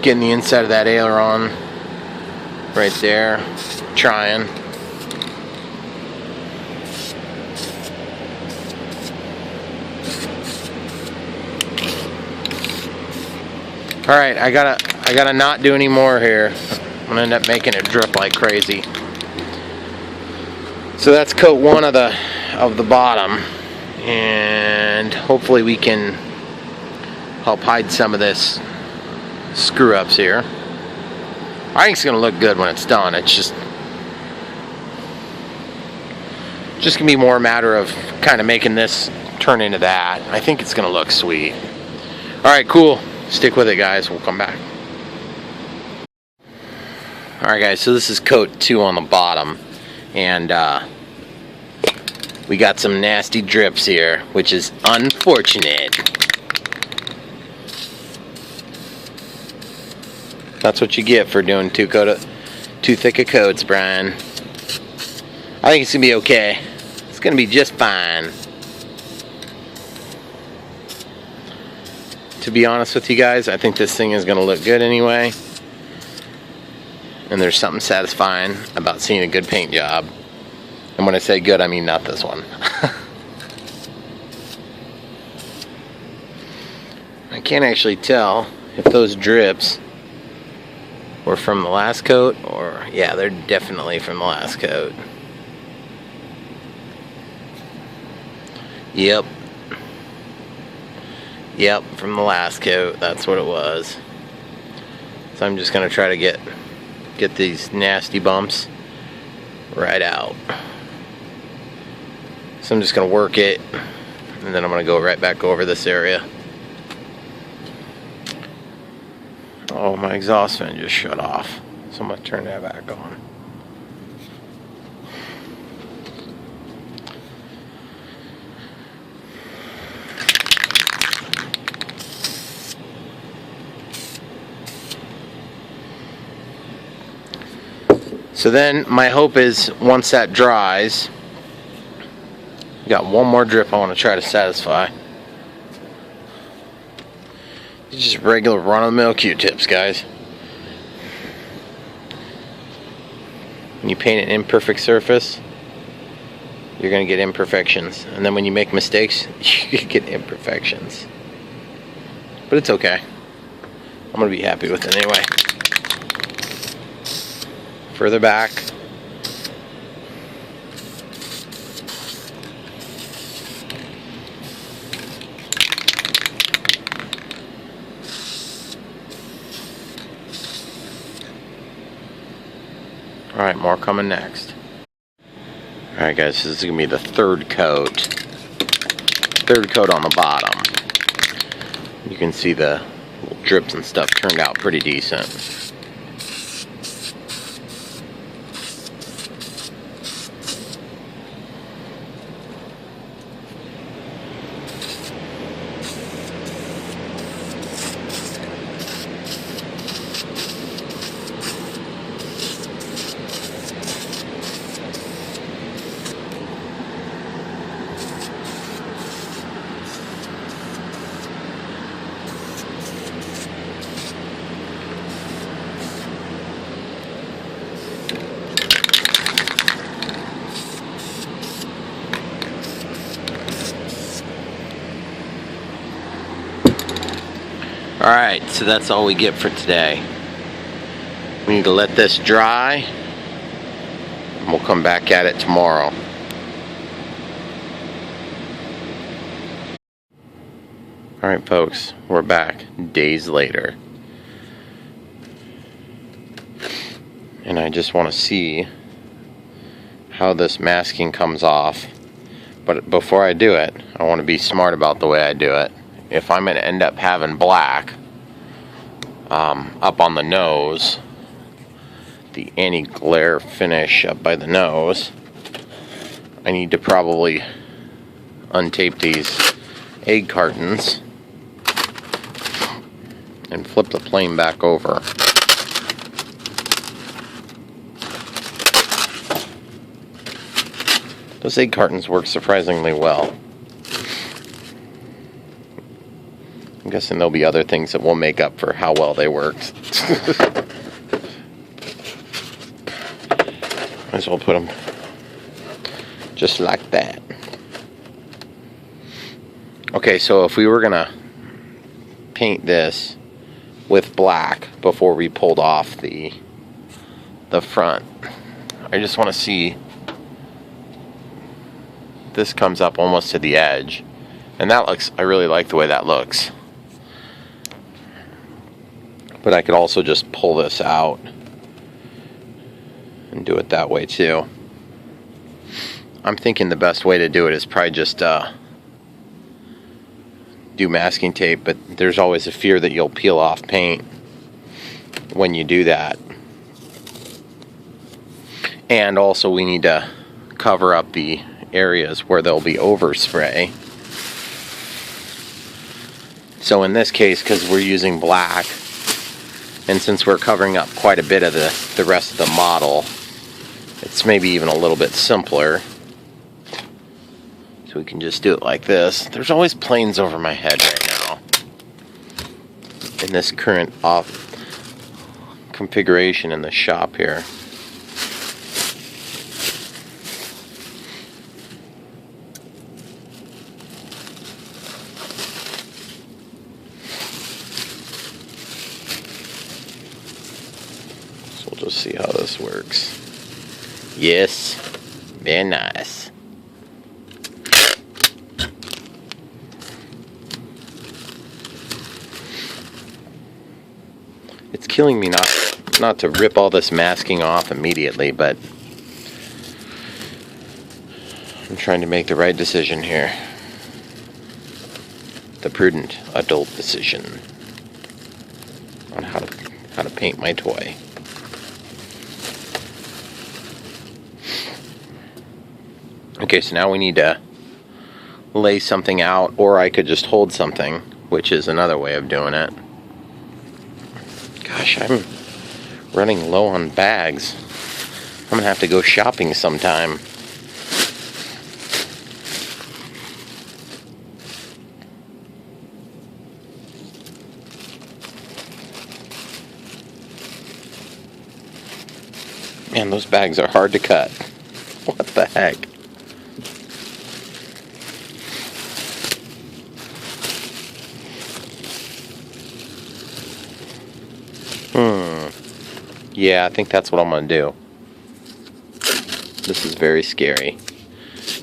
Getting the inside of that aileron right there. Trying. Alright, I gotta not do any more here. I'm gonna end up making it drip like crazy. So that's coat 1 of the bottom, and hopefully we can help hide some of this screw ups here. I think it's gonna look good when it's done. It's just gonna be more a matter of kind of making this turn into that. I think it's gonna look sweet. Alright, cool. Stick with it, guys. We'll come back. Alright, guys, so this is coat 2 on the bottom, and we got some nasty drips here, which is unfortunate. That's what you get for doing too thick of coats, Brian. I think it's gonna be okay. It's gonna be just fine. To be honest with you guys, I think this thing is gonna look good anyway. And there's something satisfying about seeing a good paint job. And when I say good, I mean not this one. I can't actually tell if those drips were from the last coat, or yeah, they're definitely from the last coat. Yep, from the last coat. That's what it was. So I'm just gonna try to get these nasty bumps right out. So I'm just gonna work it, and then I'm gonna go right back over this area. Oh, my exhaust fan just shut off. So I'm gonna turn that back on. So then my hope is once that dries, got one more drip I want to try to satisfy. Just regular run-of-the-mill Q-tips, guys. When you paint an imperfect surface, you're going to get imperfections. And then when you make mistakes, you get imperfections. But it's okay. I'm going to be happy with it anyway. Further back. Alright, more coming next. Alright guys, this is going to be the third coat. Third coat on the bottom. You can see the drips and stuff turned out pretty decent. Alright, so that's all we get for today. We need to let this dry, and we'll come back at it tomorrow. Alright folks, we're back days later. And I just want to see how this masking comes off. But before I do it, I want to be smart about the way I do it. If I'm going to end up having black up on the nose, the anti-glare finish up by the nose, I need to probably untape these egg cartons and flip the plane back over. Those egg cartons work surprisingly well. I'm guessing there'll be other things that will make up for how well they worked. Might as well put them just like that. Okay, so if we were gonna paint this with black before we pulled off the front, I just want to see. This comes up almost to the edge, and that looks, I really like the way that looks. But I could also just pull this out and do it that way too. I'm thinking the best way to do it is probably just do masking tape, but there's always a fear that you'll peel off paint when you do that. And also we need to cover up the areas where there'll be overspray. So in this case, because we're using black, and since we're covering up quite a bit of the rest of the model, it's maybe even a little bit simpler. So we can just do it like this. There's always planes over my head right now in this current off configuration in the shop here. We'll just see how this works. Yes, very nice. It's killing me not to rip all this masking off immediately, but I'm trying to make the right decision here. The prudent adult decision on how to paint my toy. Okay, so now we need to lay something out, or I could just hold something, which is another way of doing it. Gosh, I'm running low on bags. I'm gonna have to go shopping sometime. Man, those bags are hard to cut. What the heck? Yeah, I think that's what I'm going to do. This is very scary,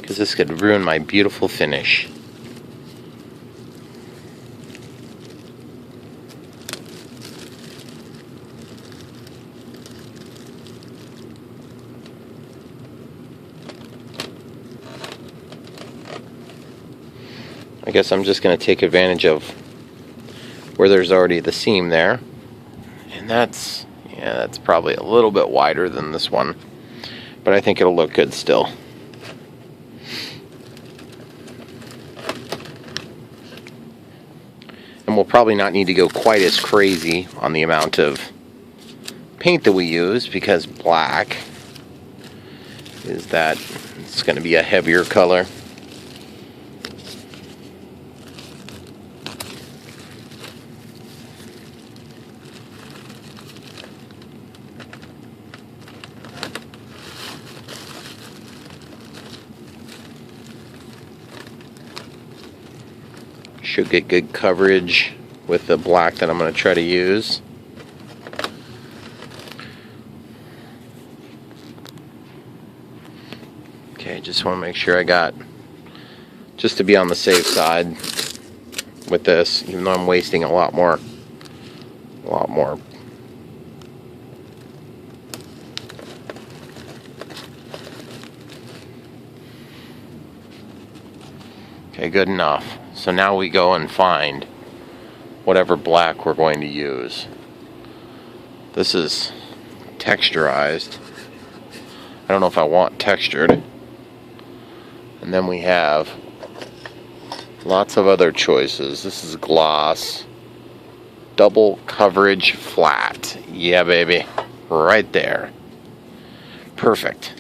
because this could ruin my beautiful finish. I guess I'm just going to take advantage of where there's already the seam there. And that's probably a little bit wider than this one. But I think it'll look good still. And we'll probably not need to go quite as crazy on the amount of paint that we use, because black it's going to be a heavier color. Should get good coverage with the black that I'm going to try to use. Okay, just want to make sure I got, just to be on the safe side with this, even though I'm wasting a lot more. Okay, good enough. So now we go and find whatever black we're going to use. This is texturized. I don't know if I want textured. And then we have lots of other choices. This is gloss, double coverage flat. Yeah, baby, right there. Perfect.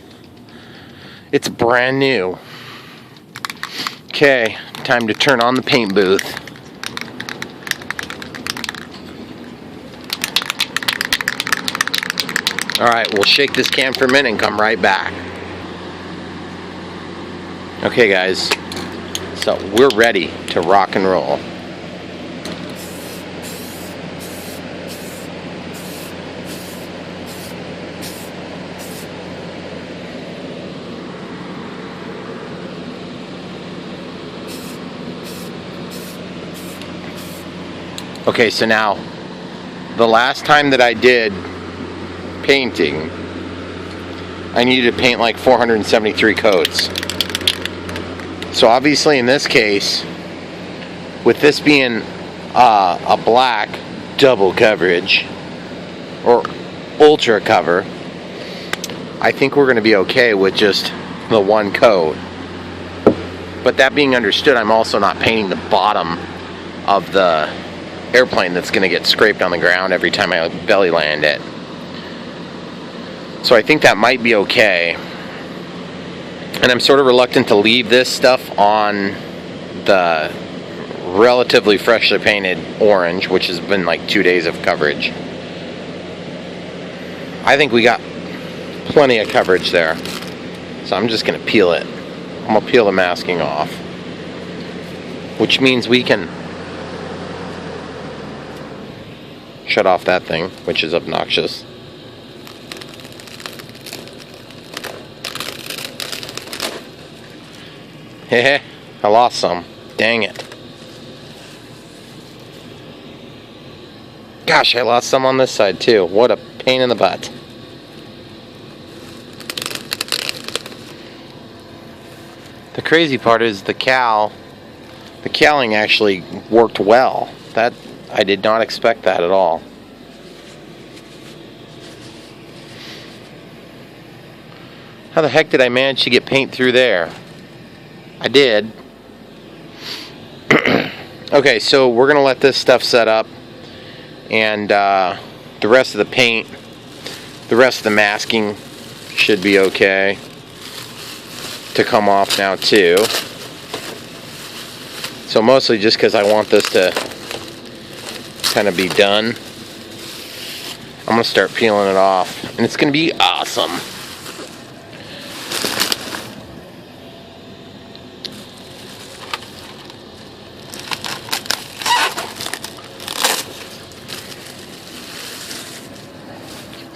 It's brand new. Okay, time to turn on the paint booth. Alright, we'll shake this can for a minute and come right back. Okay guys, so we're ready to rock and roll. Okay, so now, the last time that I did painting, I needed to paint like 473 coats. So obviously in this case, with this being a black double coverage, or ultra cover, I think we're going to be okay with just the one coat. But that being understood, I'm also not painting the bottom of the airplane that's going to get scraped on the ground every time I belly land it. So I think that might be okay. And I'm sort of reluctant to leave this stuff on the relatively freshly painted orange, which has been like 2 days of coverage. I think we got plenty of coverage there. So I'm just going to peel it. I'm going to peel the masking off, which means we can shut off that thing, which is obnoxious. Heh, I lost some. Dang it. Gosh, I lost some on this side too. What a pain in the butt. The crazy part is the cowling actually worked well. That I did not expect that at all. How the heck did I manage to get paint through there? I did. Okay, so we're going to let this stuff set up. And the rest of the paint, the rest of the masking should be okay to come off now too. So mostly just because I want this to kind of be done, I'm going to start peeling it off. And it's going to be awesome.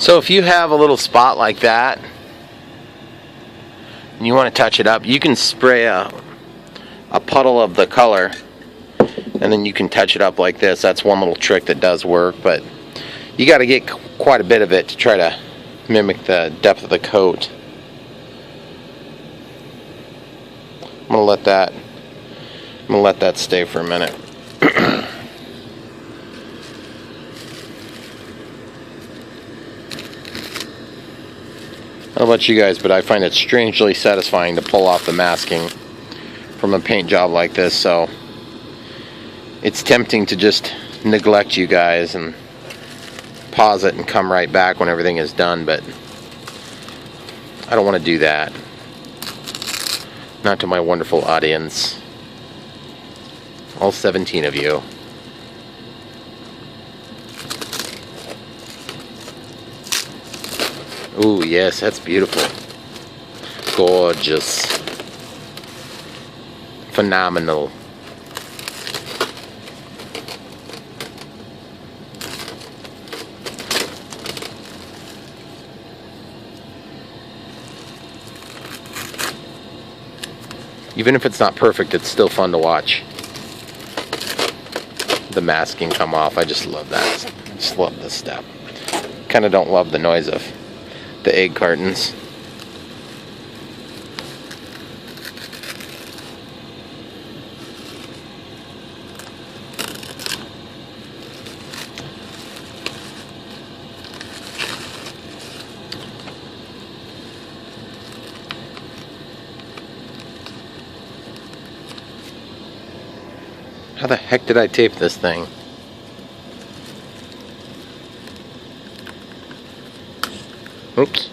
So if you have a little spot like that and you want to touch it up, you can spray a puddle of the color and then you can touch it up like this. That's one little trick that does work, but you got to get quite a bit of it to try to mimic the depth of the coat. I'm gonna let that stay for a minute. I don't know about you guys, but I find it strangely satisfying to pull off the masking from a paint job like this, so it's tempting to just neglect you guys and pause it and come right back when everything is done, but I don't want to do that. Not to my wonderful audience. All 17 of you. Ooh, yes, that's beautiful. Gorgeous. Phenomenal. Even if it's not perfect, it's still fun to watch the masking come off. I just love that. I just love this step. Kind of don't love the noise of the egg cartons. How the heck did I tape this thing? Oops.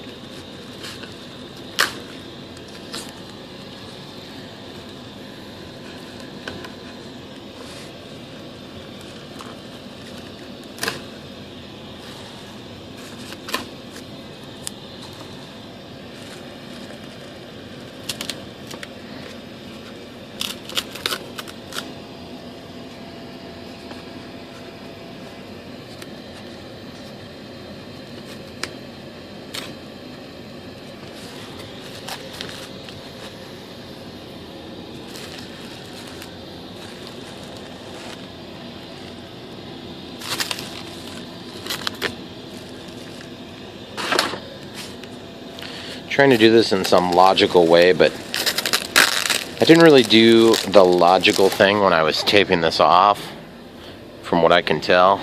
Trying to do this in some logical way, but I didn't really do the logical thing when I was taping this off, from what I can tell.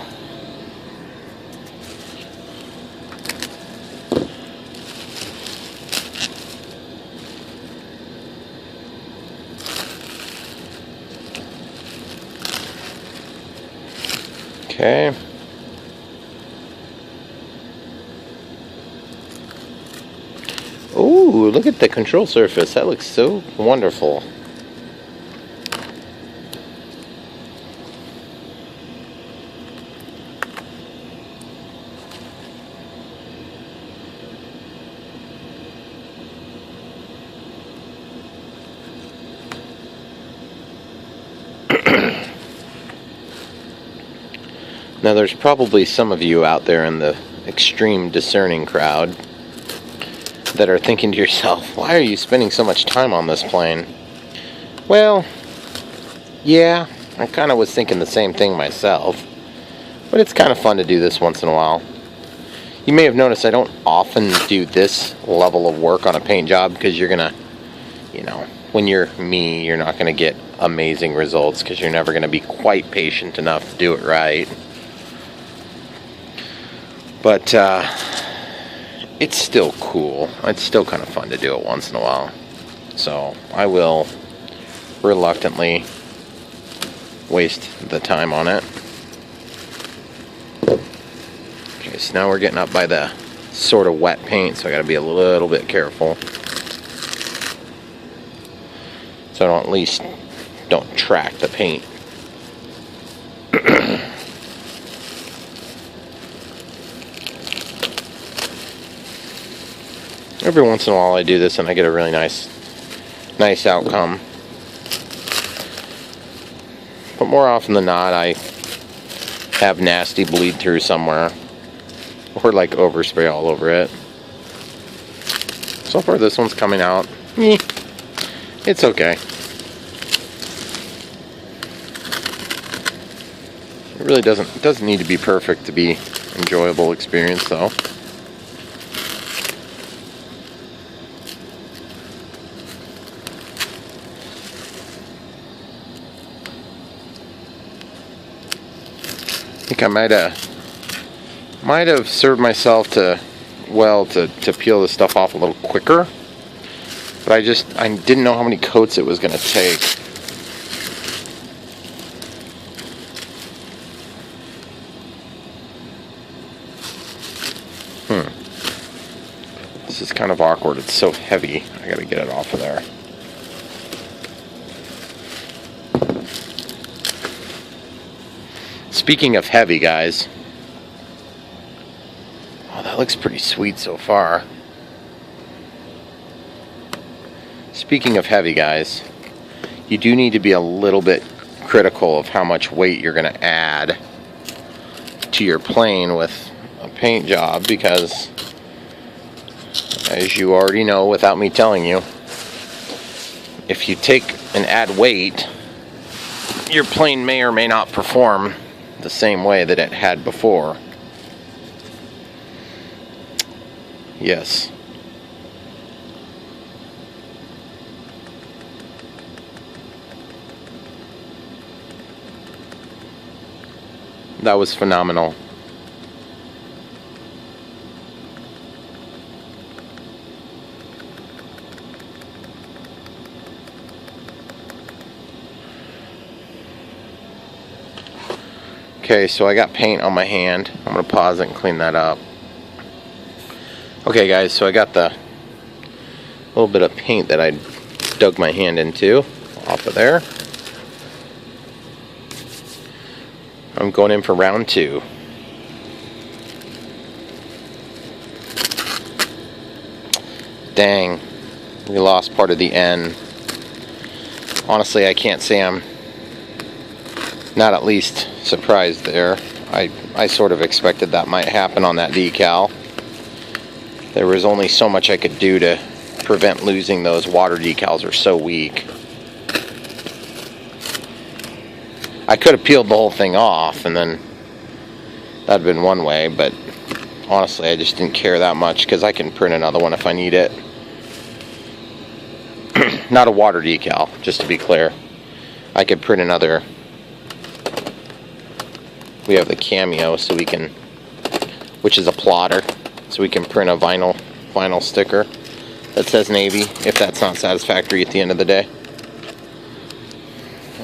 Okay. Ooh, look at the control surface. That looks so wonderful. Now, there's probably some of you out there in the extreme discerning crowd that are thinking to yourself, why are you spending so much time on this plane? Well, yeah, I kind of was thinking the same thing myself, but it's kind of fun to do this once in a while. You may have noticed I don't often do this level of work on a paint job because you're gonna, when you're me, you're not gonna get amazing results because you're never gonna be quite patient enough to do it right. But it's still cool. It's still kind of fun to do it once in a while. So I will reluctantly waste the time on it. Okay, so now we're getting up by the sort of wet paint, so I gotta be a little bit careful. So I don't at least don't track the paint. Every once in a while I do this and I get a really nice outcome. But more often than not I have nasty bleed through somewhere. or like overspray all over it. So far this one's coming out. It's okay. It really doesn't need to be perfect to be enjoyable experience though. I think I might have served myself to peel this stuff off a little quicker, but I didn't know how many coats it was going to take. This is kind of awkward. It's so heavy. I got to get it off of there. Speaking of heavy, guys. Oh, that looks pretty sweet so far. Speaking of heavy, guys, you do need to be a little bit critical of how much weight you're going to add to your plane with a paint job, because as you already know without me telling you, if you take and add weight, your plane may or may not perform the same way that it had before. Yes. That was phenomenal. Okay, so I got paint on my hand. I'm going to pause it and clean that up. Okay guys, so I got the little bit of paint that I dug my hand into off of there. I'm going in for round 2. Dang, we lost part of the N. Honestly, I can't say I'm not at least surprised there. I sort of expected that might happen on that decal. There was only so much I could do to prevent losing those. Water decals are so weak. I could have peeled the whole thing off and then that'd been one way, but honestly I just didn't care that much because I can print another one if I need it. Not a water decal, just to be clear. I could print another. We have the Cameo, so we can, which is a plotter, so we can print a vinyl sticker that says Navy, if that's not satisfactory at the end of the day.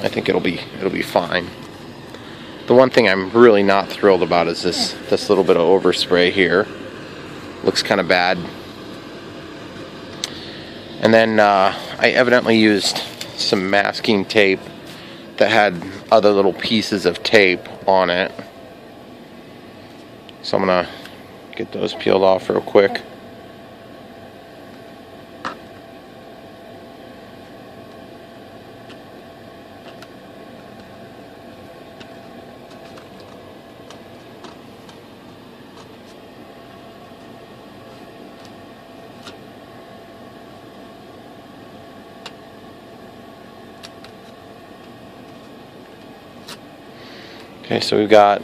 I think it'll be fine. The one thing I'm really not thrilled about is this little bit of overspray here. Looks kind of bad. And then I evidently used some masking tape that had other little pieces of tape on it. So I'm gonna get those peeled off real quick. Okay, so we've got,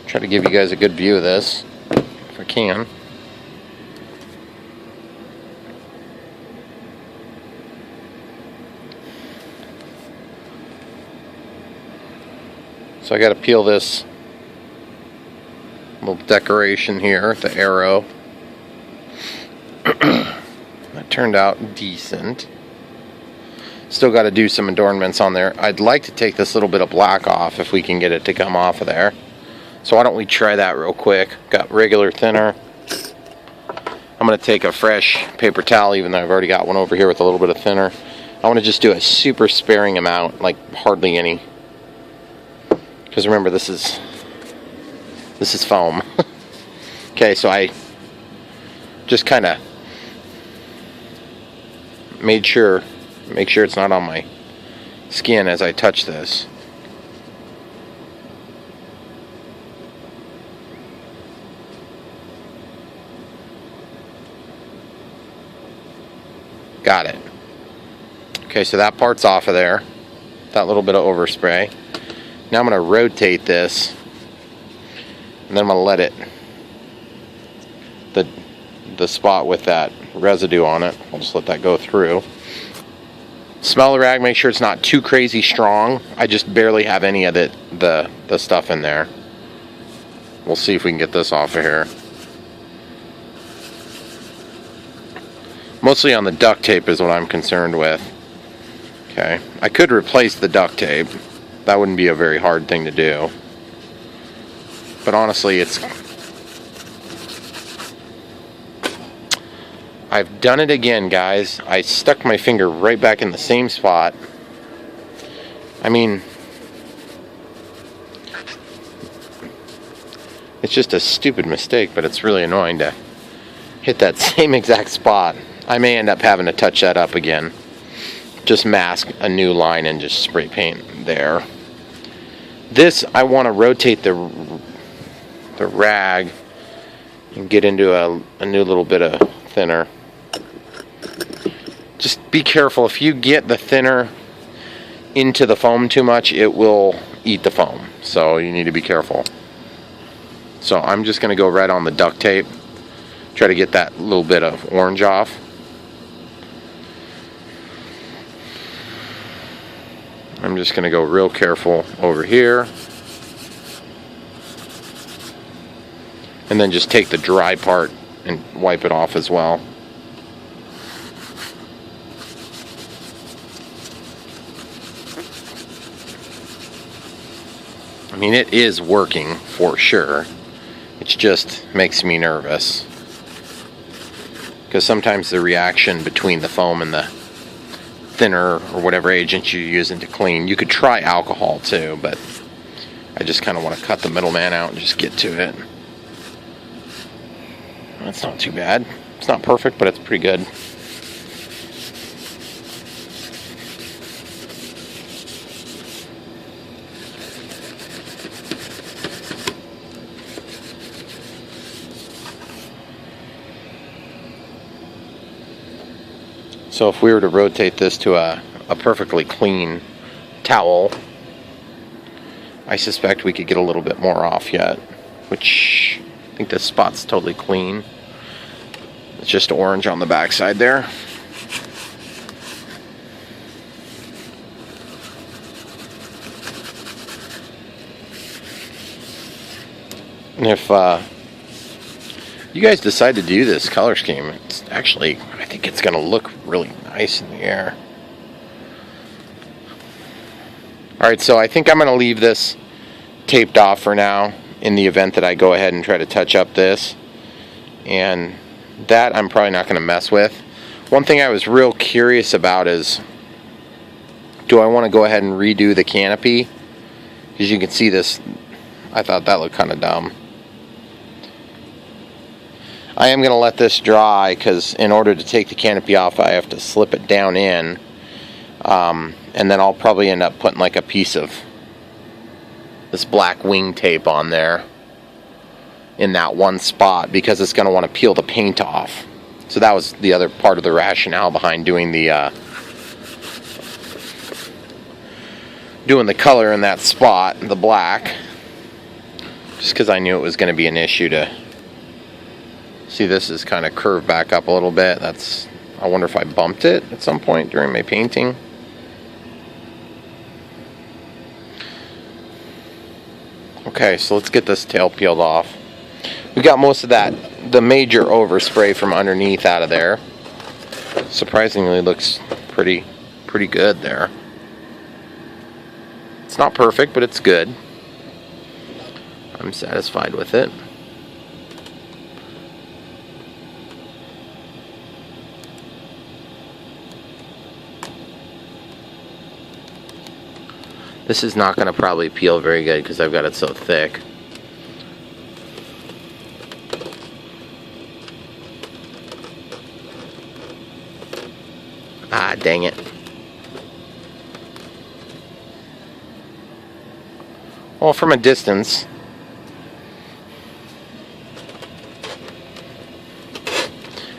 try to give you guys a good view of this, if I can. So I got to peel this little decoration here, the arrow. That turned out decent. Still got to do some adornments on there. I'd like to take this little bit of black off if we can get it to come off of there. So why don't we try that real quick. Got regular thinner. I'm going to take a fresh paper towel, even though I've already got one over here with a little bit of thinner. I want to just do a super sparing amount, like hardly any. Because remember, this is foam. Okay, so I just kind of make sure it's not on my skin as I touch this. Got it. Okay, so that part's off of there. That little bit of overspray. Now I'm going to rotate this, and then I'm going to let it, the spot with that residue on it, I'll just let that go through. Smell the rag, make sure it's not too crazy strong. I just barely have any of the stuff in there. We'll see if we can get this off of here. Mostly on the duct tape is what I'm concerned with. Okay, I could replace the duct tape. That wouldn't be a very hard thing to do. But honestly, I've done it again, guys. I stuck my finger right back in the same spot. I mean, it's just a stupid mistake, but it's really annoying to hit that same exact spot. I may end up having to touch that up again. Just mask a new line and just spray paint there. This, I want to rotate the rag and get into a new little bit of thinner. Just be careful. If you get the thinner into the foam too much, it will eat the foam. So you need to be careful. So I'm just going to go right on the duct tape. Try to get that little bit of orange off. I'm just going to go real careful over here. And then just take the dry part and wipe it off as well. I mean, it is working for sure. It just makes me nervous. Because sometimes the reaction between the foam and the thinner or whatever agent you're using to clean, you could try alcohol too, but I just kind of want to cut the middleman out and just get to it. That's not too bad. It's not perfect, but it's pretty good. So if we were to rotate this to a perfectly clean towel, I suspect we could get a little bit more off yet, which I think this spot's totally clean. It's just orange on the backside there. And if you guys decide to do this color scheme, it's actually, I think it's going to look really nice in the air. Alright, so I think I'm going to leave this taped off for now in the event that I go ahead and try to touch up this. And that I'm probably not going to mess with. One thing I was real curious about is, do I want to go ahead and redo the canopy? Because you can see this, I thought that looked kind of dumb. I am going to let this dry because in order to take the canopy off, I have to slip it down in. And then I'll probably end up putting like a piece of this black wing tape on there in that one spot because it's going to want to peel the paint off. So that was the other part of the rationale behind doing the color in that spot, the black. Just because I knew it was going to be an issue to see. This is kind of curved back up a little bit. I wonder if I bumped it at some point during my painting. Okay, so let's get this tail peeled off. We got most of the major overspray from underneath out of there. Surprisingly looks pretty good there. It's not perfect, but it's good. I'm satisfied with it. This is not going to probably peel very good because I've got it so thick. Ah, dang it. Well, from a distance,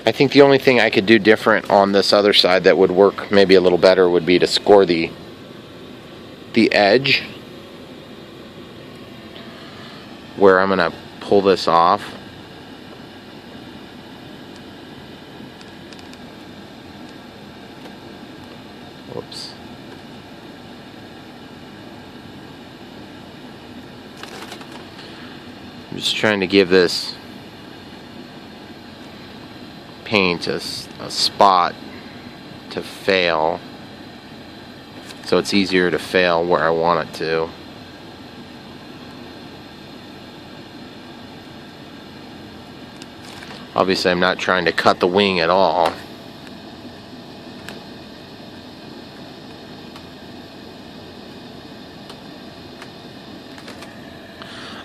I think the only thing I could do different on this other side that would work maybe a little better would be to score the edge where I'm going to pull this off. Whoops. I'm just trying to give this paint a spot to fail, so it's easier to fail where I want it to. Obviously, I'm not trying to cut the wing at all.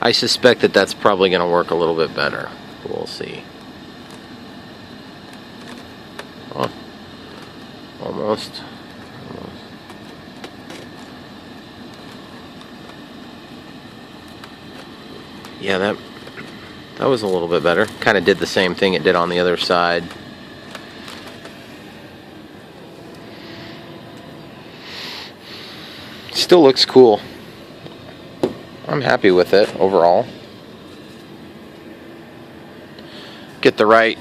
I suspect that that's probably going to work a little bit better. We'll see. Oh, almost. Yeah, that was a little bit better. Kind of did the same thing it did on the other side. Still looks cool. I'm happy with it overall. Get the right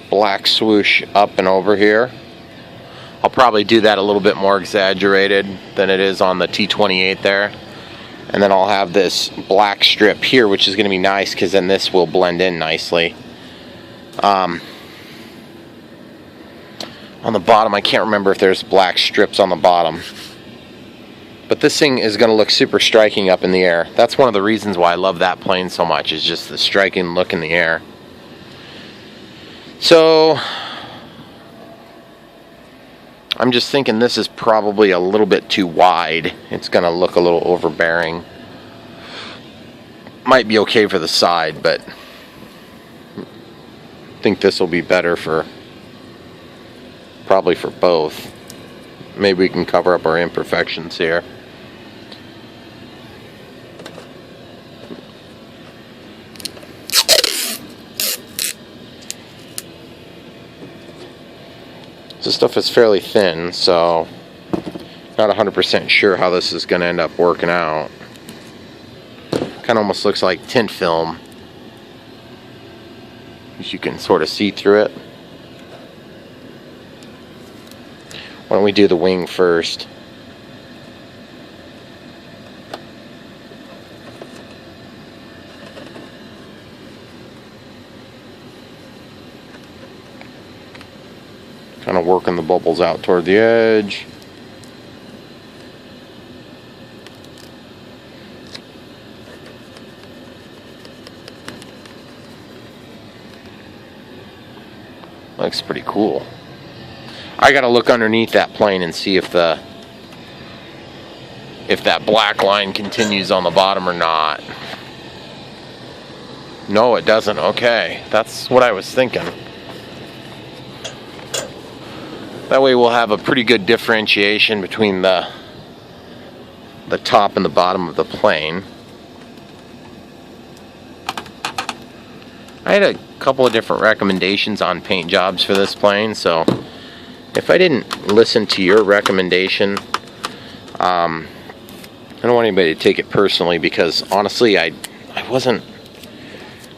black swoosh up and over here. I'll probably do that a little bit more exaggerated than it is on the T28 there. And then I'll have this black strip here, which is going to be nice because then this will blend in nicely. On the bottom, I can't remember if there's black strips on the bottom. But this thing is going to look super striking up in the air. That's one of the reasons why I love that plane so much, is just the striking look in the air. So, I'm just thinking this is probably a little bit too wide. It's going to look a little overbearing. Might be okay for the side, but I think this will be better for, probably for both. Maybe we can cover up our imperfections here. This stuff is fairly thin, so not 100% sure how this is going to end up working out. Kind of almost looks like tint film, as you can sort of see through it. Why don't we do the wing first? Kind of working the bubbles out toward the edge. Looks pretty cool. I gotta look underneath that plane and see if that black line continues on the bottom or not. No, it doesn't. Okay, that's what I was thinking. That way we'll have a pretty good differentiation between the top and the bottom of the plane. I had a couple of different recommendations on paint jobs for this plane, so if I didn't listen to your recommendation, I don't want anybody to take it personally, because honestly I wasn't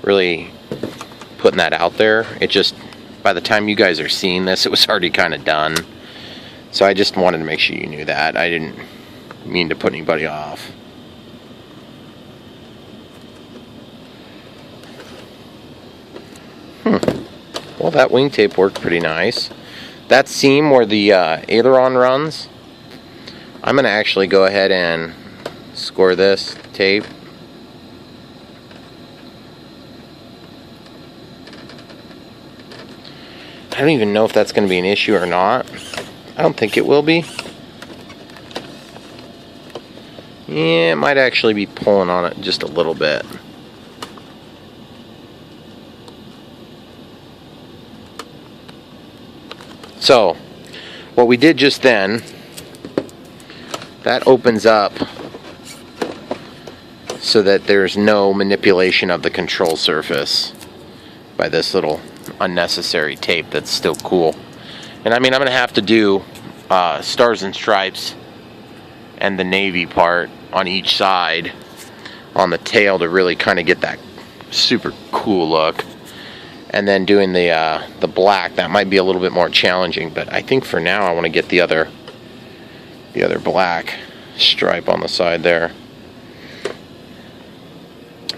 really putting that out there. It just, by the time you guys are seeing this, it was already kind of done. So I just wanted to make sure you knew that. I didn't mean to put anybody off. Well, that wing tape worked pretty nice. That seam where the aileron runs, I'm going to actually go ahead and score this tape. I don't even know if that's going to be an issue or not. I don't think it will be. Yeah, it might actually be pulling on it just a little bit. So, what we did just then, that opens up so that there's no manipulation of the control surface by this little unnecessary tape that's still cool. And I mean, I'm going to have to do stars and stripes and the navy part on each side on the tail to really kind of get that super cool look. And then doing the black, that might be a little bit more challenging, but I think for now I want to get the other black stripe on the side there.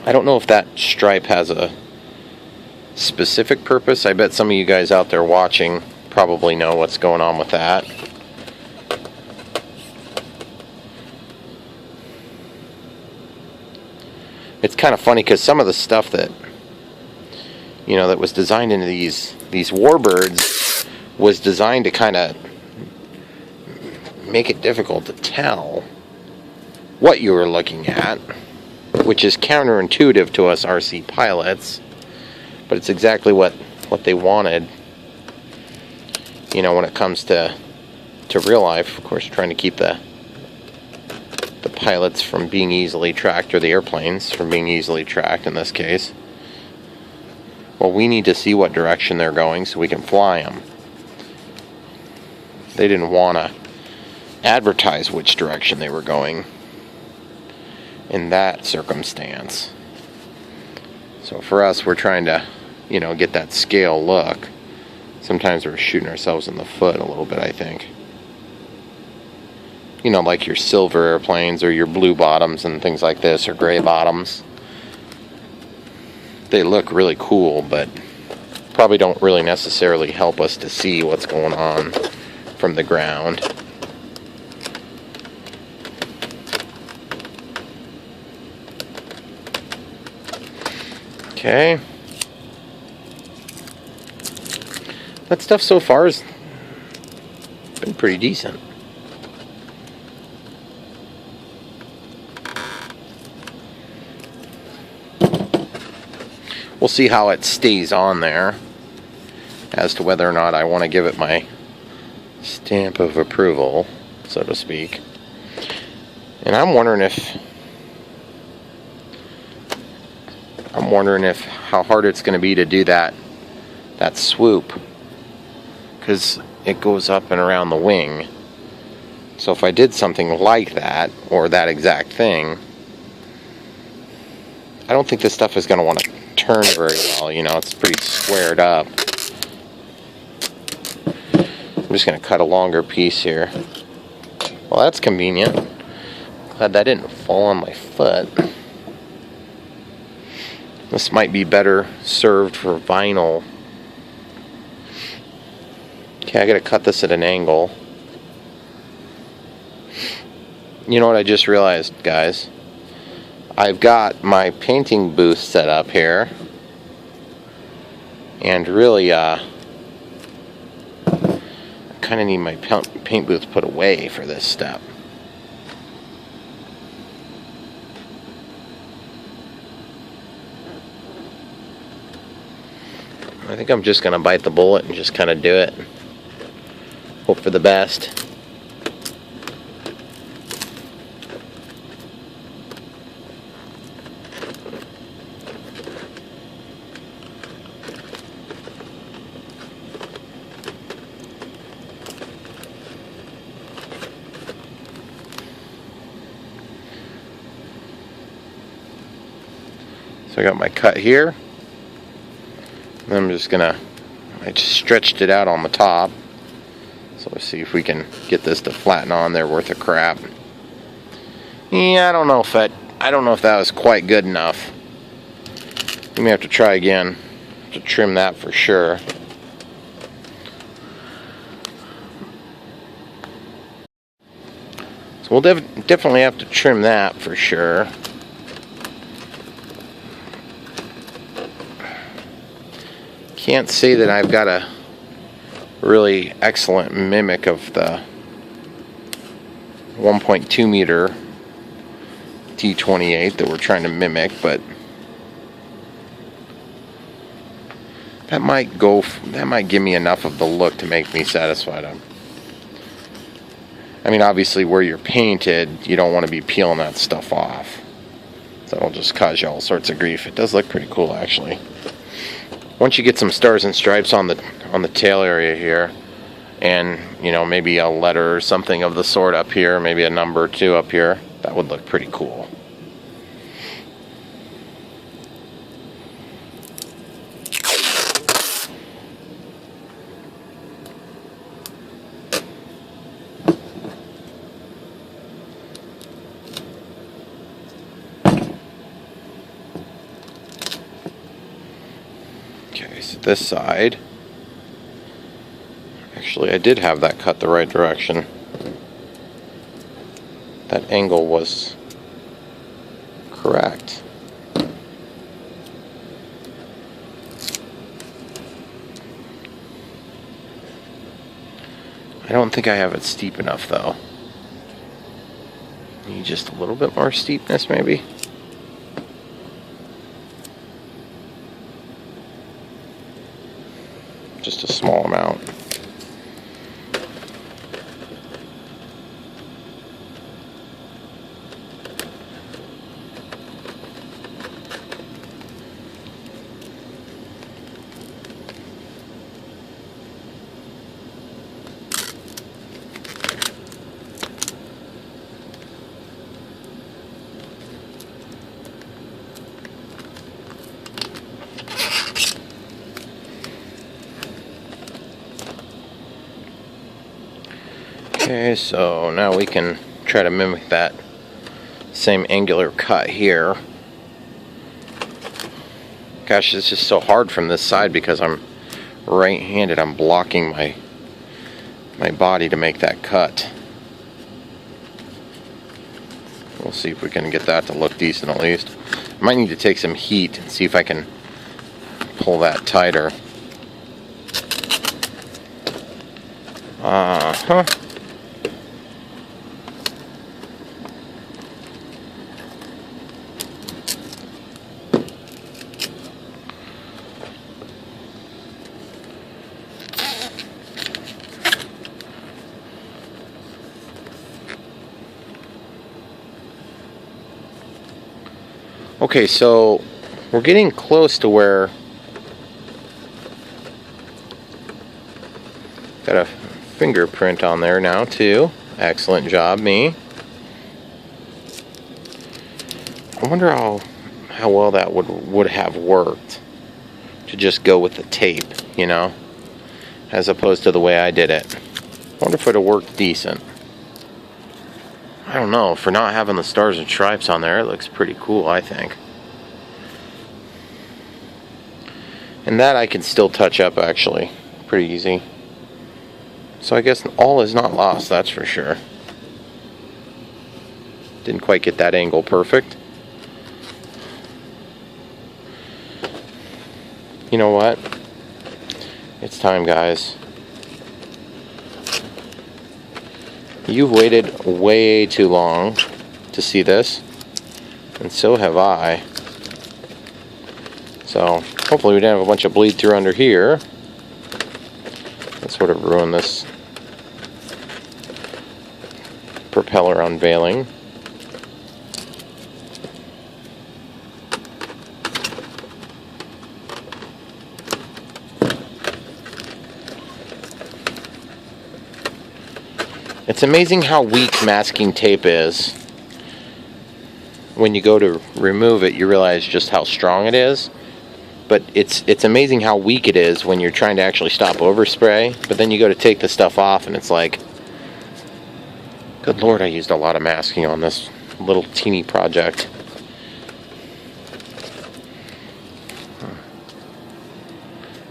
I don't know if that stripe has a specific purpose. I bet some of you guys out there watching probably know what's going on with that. It's kind of funny because some of the stuff that that was designed into these warbirds was designed to kind of make it difficult to tell what you were looking at, which is counterintuitive to us RC pilots, but it's exactly what they wanted, when it comes to real life. Of course, trying to keep the pilots from being easily tracked, or the airplanes from being easily tracked in this case. Well, we need to see what direction they're going so we can fly them. They didn't want to advertise which direction they were going in that circumstance. So for us, we're trying to, get that scale look. Sometimes we're shooting ourselves in the foot a little bit, I think. Like your silver airplanes or your blue bottoms and things like this, or gray bottoms. They look really cool, but probably don't really necessarily help us to see what's going on from the ground. Okay. That stuff so far has been pretty decent. We'll see how it stays on there as to whether or not I want to give it my stamp of approval, so to speak. And I'm wondering if how hard it's going to be to do that swoop, because it goes up and around the wing. So if I did something like that, or that exact thing, I don't think this stuff is going to want to turn very well. It's pretty squared up. I'm just going to cut a longer piece here. Well, that's convenient. Glad that didn't fall on my foot. This might be better served for vinyl. Okay, I got to cut this at an angle. You know what I just realized, guys? I've got my painting booth set up here, and really kind of need my paint booth put away for this step. I think I'm just going to bite the bullet and just kind of do it. Hope for the best. So I got my cut here. And I'm just gonna, I just stretched it out on the top. So let's see if we can get this to flatten on there worth of crap. Yeah, I don't know if that was quite good enough. We may have to try again to trim that for sure. So we'll definitely have to trim that for sure. Can't say that I've got a really excellent mimic of the 1.2 meter T28 that we're trying to mimic, but that might give me enough of the look to make me satisfied. I mean, obviously where you're painted, you don't want to be peeling that stuff off. So it'll just cause you all sorts of grief. It does look pretty cool, actually. once you get some stars and stripes on the tail area here, and maybe a letter or something of the sort up here, maybe a number or two up here, that would look pretty cool. Okay, so this side, actually I did have that cut the right direction. That angle was correct. I don't think I have it steep enough though. Need just a little bit more steepness maybe. Just a small amount. Okay, so now we can try to mimic that same angular cut here. Gosh, it's just so hard from this side because I'm right-handed. I'm blocking my body to make that cut. We'll see if we can get that to look decent at least. I might need to take some heat and see if I can pull that tighter. Uh-huh. Okay, so we're getting close to where got a fingerprint on there now too. Excellent job, me. I wonder how well that would have worked to just go with the tape, as opposed to the way I did it. I wonder if it would have worked decent. I don't know, for not having the stars and stripes on there, it looks pretty cool, I think. And that I can still touch up, actually. Pretty easy. So I guess all is not lost, that's for sure. Didn't quite get that angle perfect. You know what? It's time, guys. You've waited way too long to see this, and so have I. So, hopefully we didn't have a bunch of bleed through under here. That sort of ruined this propeller unveiling. It's amazing how weak masking tape is. When you go to remove it, you realize just how strong it is. But it's amazing how weak it is when you're trying to actually stop overspray. But then you go to take the stuff off and it's like, good Lord, I used a lot of masking on this little teeny project.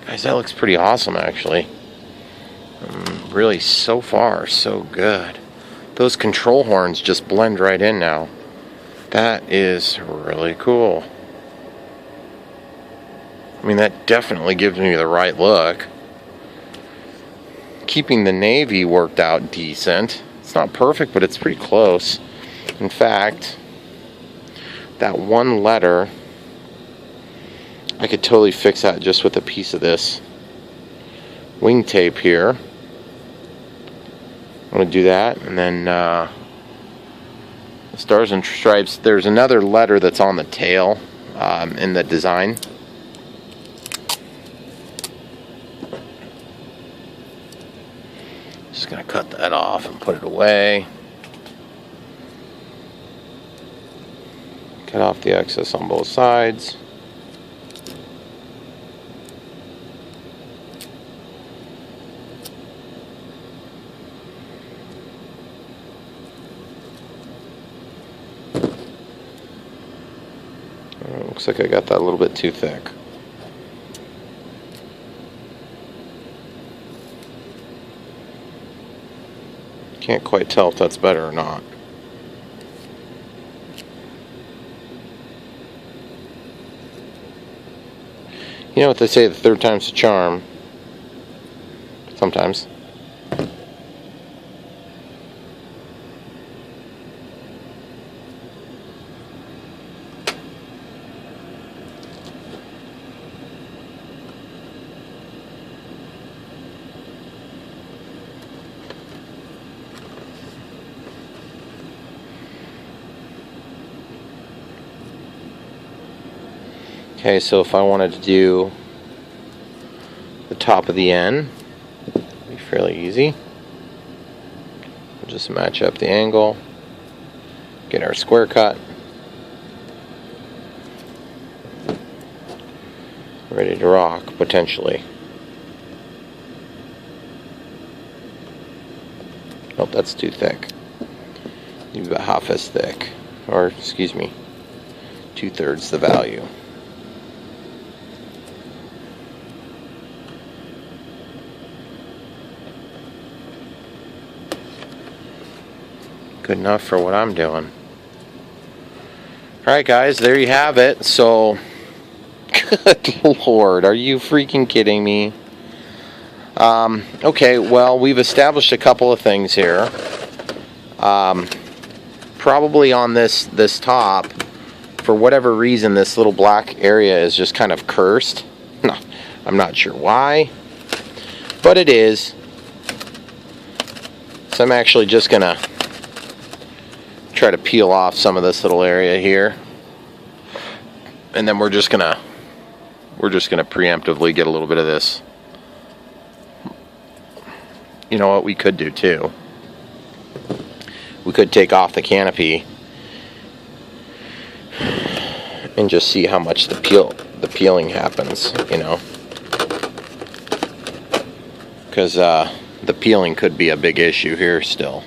Guys, that looks pretty awesome actually. Really, so far, so good. Those control horns just blend right in now. That is really cool. I mean, that definitely gives me the right look. Keeping the navy worked out decent. It's not perfect, but it's pretty close. In fact, that one letter, I could totally fix that just with a piece of this wing tape here. I'm going to do that, and then the stars and stripes. There's another letter that's on the tail in the design. cut that off and put it away. Cut off the excess on both sides. Looks like I got that a little bit too thick. Can't quite tell if that's better or not. You know what they say, the third time's the charm. Sometimes. Okay, so if I wanted to do the top of the N, it'd be fairly easy. We'll just match up the angle, get our square cut, ready to rock, potentially. Oh, that's too thick. Maybe about half as thick, or excuse me, 2/3 the value. Good enough for what I'm doing. Alright guys, there you have it. So, good lord, are you freaking kidding me? Okay, well, we've established a couple of things here. Probably on this top, for whatever reason, this little black area is just kind of cursed. No, I'm not sure why, but it is. So I'm actually just gonna try to peel off some of this little area here, and then we're just gonna preemptively get a little bit of this. You know what we could do too? We could take off the canopy and just see how much the peeling happens, you know, because the peeling could be a big issue here still.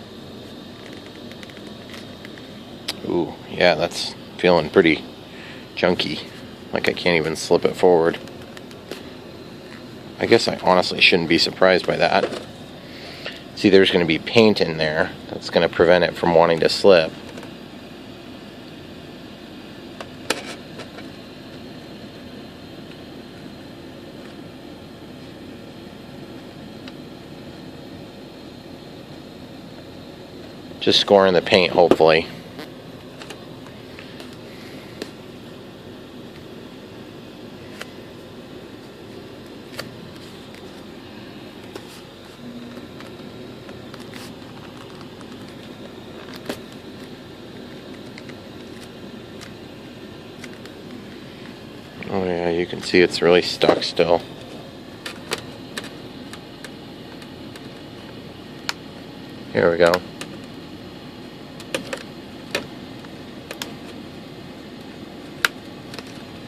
Ooh, yeah, that's feeling pretty chunky. Like I can't even slip it forward. I guess I honestly shouldn't be surprised by that. See, there's going to be paint in there that's going to prevent it from wanting to slip. Just scoring the paint, hopefully. Oh yeah, you can see it's really stuck still. Here we go.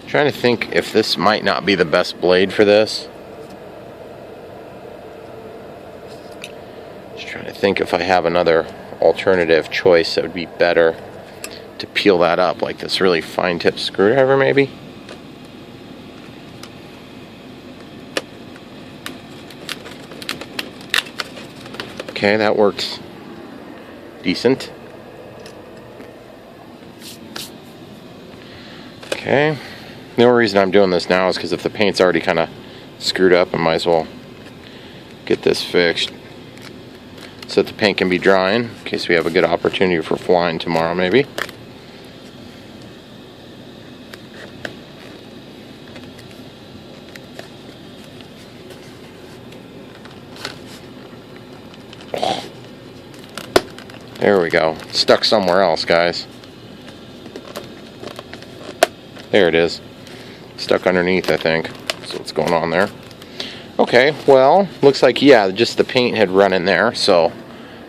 Trying to think if this might not be the best blade for this. Just trying to think if I have another alternative choice that would be better to peel that up, like this really fine tip screwdriver maybe. Okay, that works decent. Okay, the only reason I'm doing this now is because if the paint's already kind of screwed up, I might as well get this fixed so that the paint can be drying in case we have a good opportunity for flying tomorrow maybe. There we go. It's stuck somewhere else, guys. There it is. Stuck underneath, I think. So what's going on there? Okay, well, looks like, yeah, just the paint had run in there, so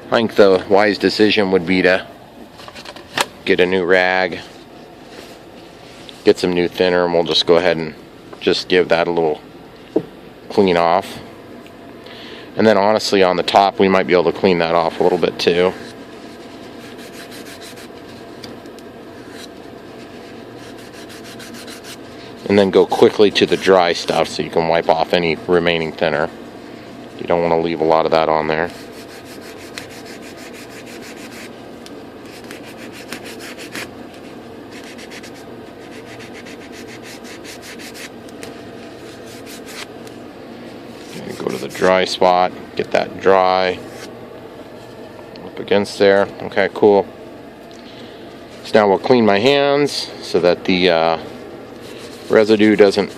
I think the wise decision would be to get a new rag, get some new thinner, and we'll just go ahead and just give that a little clean off. And then honestly on the top we might be able to clean that off a little bit too. And then go quickly to the dry stuff so you can wipe off any remaining thinner. You don't want to leave a lot of that on there. Okay, go to the dry spot, get that dry up against there. Okay, cool. So now we'll clean my hands so that the residue doesn't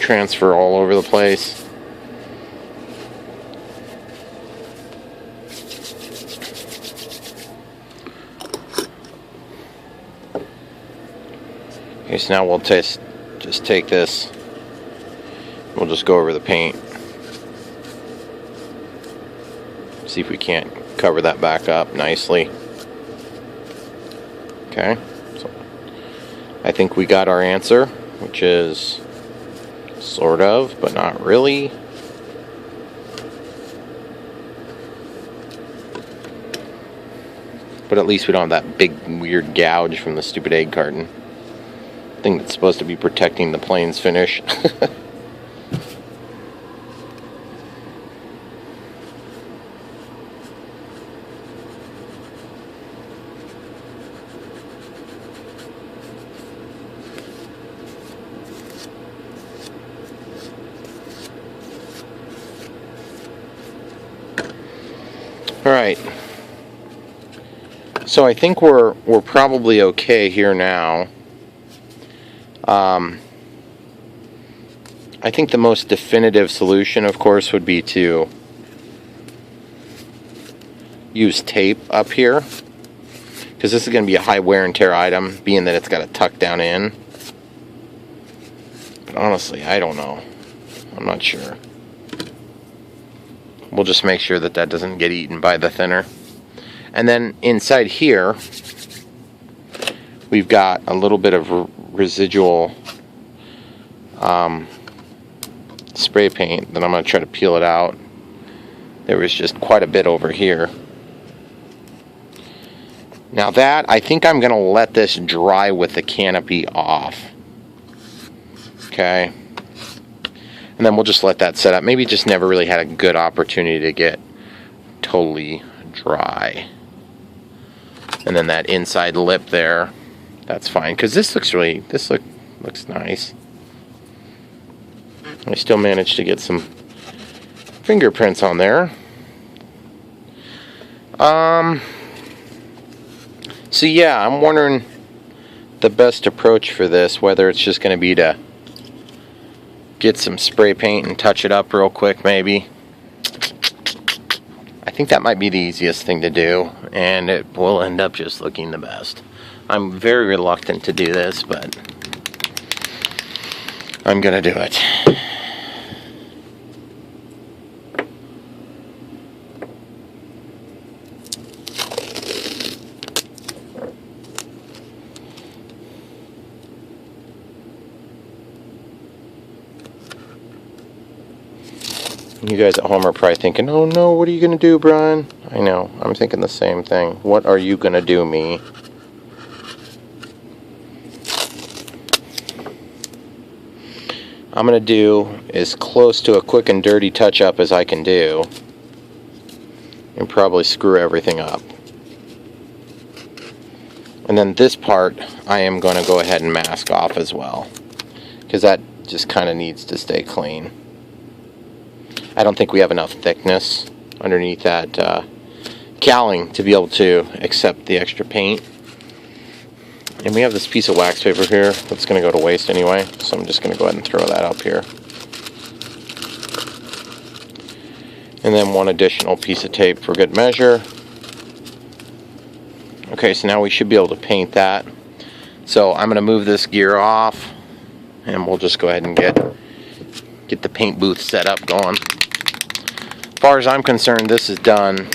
transfer all over the place. Okay, so now we'll just take this, we'll just go over the paint. See if we can't cover that back up nicely. Okay, so I think we got our answer, which is sort of, but not really. But at least we don't have that big weird gouge from the stupid egg carton thing that's supposed to be protecting the plane's finish. Alright, so I think we're probably okay here now. I think the most definitive solution, of course, would be to use tape up here, because this is going to be a high wear and tear item, being that it's got to tuck down in. But honestly, I don't know. I'm not sure. We'll just make sure that that doesn't get eaten by the thinner. And then inside here, we've got a little bit of residual spray paint that I'm going to try to peel it out. There was just quite a bit over here. Now that, I think I'm going to let this dry with the canopy off. Okay. And then we'll just let that set up. Maybe just never really had a good opportunity to get totally dry. And then that inside lip there, that's fine. Because this looks really, looks nice. I still managed to get some fingerprints on there. So yeah, I'm wondering the best approach for this, whether it's just going to be to get some spray paint and touch it up real quick maybe. I think that might be the easiest thing to do, and it will end up just looking the best. I'm very reluctant to do this, but I'm gonna do it. You guys at home are probably thinking, oh no, what are you going to do, Brian? I know, I'm thinking the same thing. What are you going to do, me? I'm going to do as close to a quick and dirty touch-up as I can do. And probably screw everything up. And then this part, I am going to go ahead and mask off as well. Because that just kind of needs to stay clean. I don't think we have enough thickness underneath that cowling to be able to accept the extra paint. And we have this piece of wax paper here that's going to go to waste anyway, so I'm just going to go ahead and throw that up here. And then one additional piece of tape for good measure. Okay, so now we should be able to paint that. So I'm going to move this gear off, and we'll just go ahead and get the paint booth set up going. As far as I'm concerned, this is done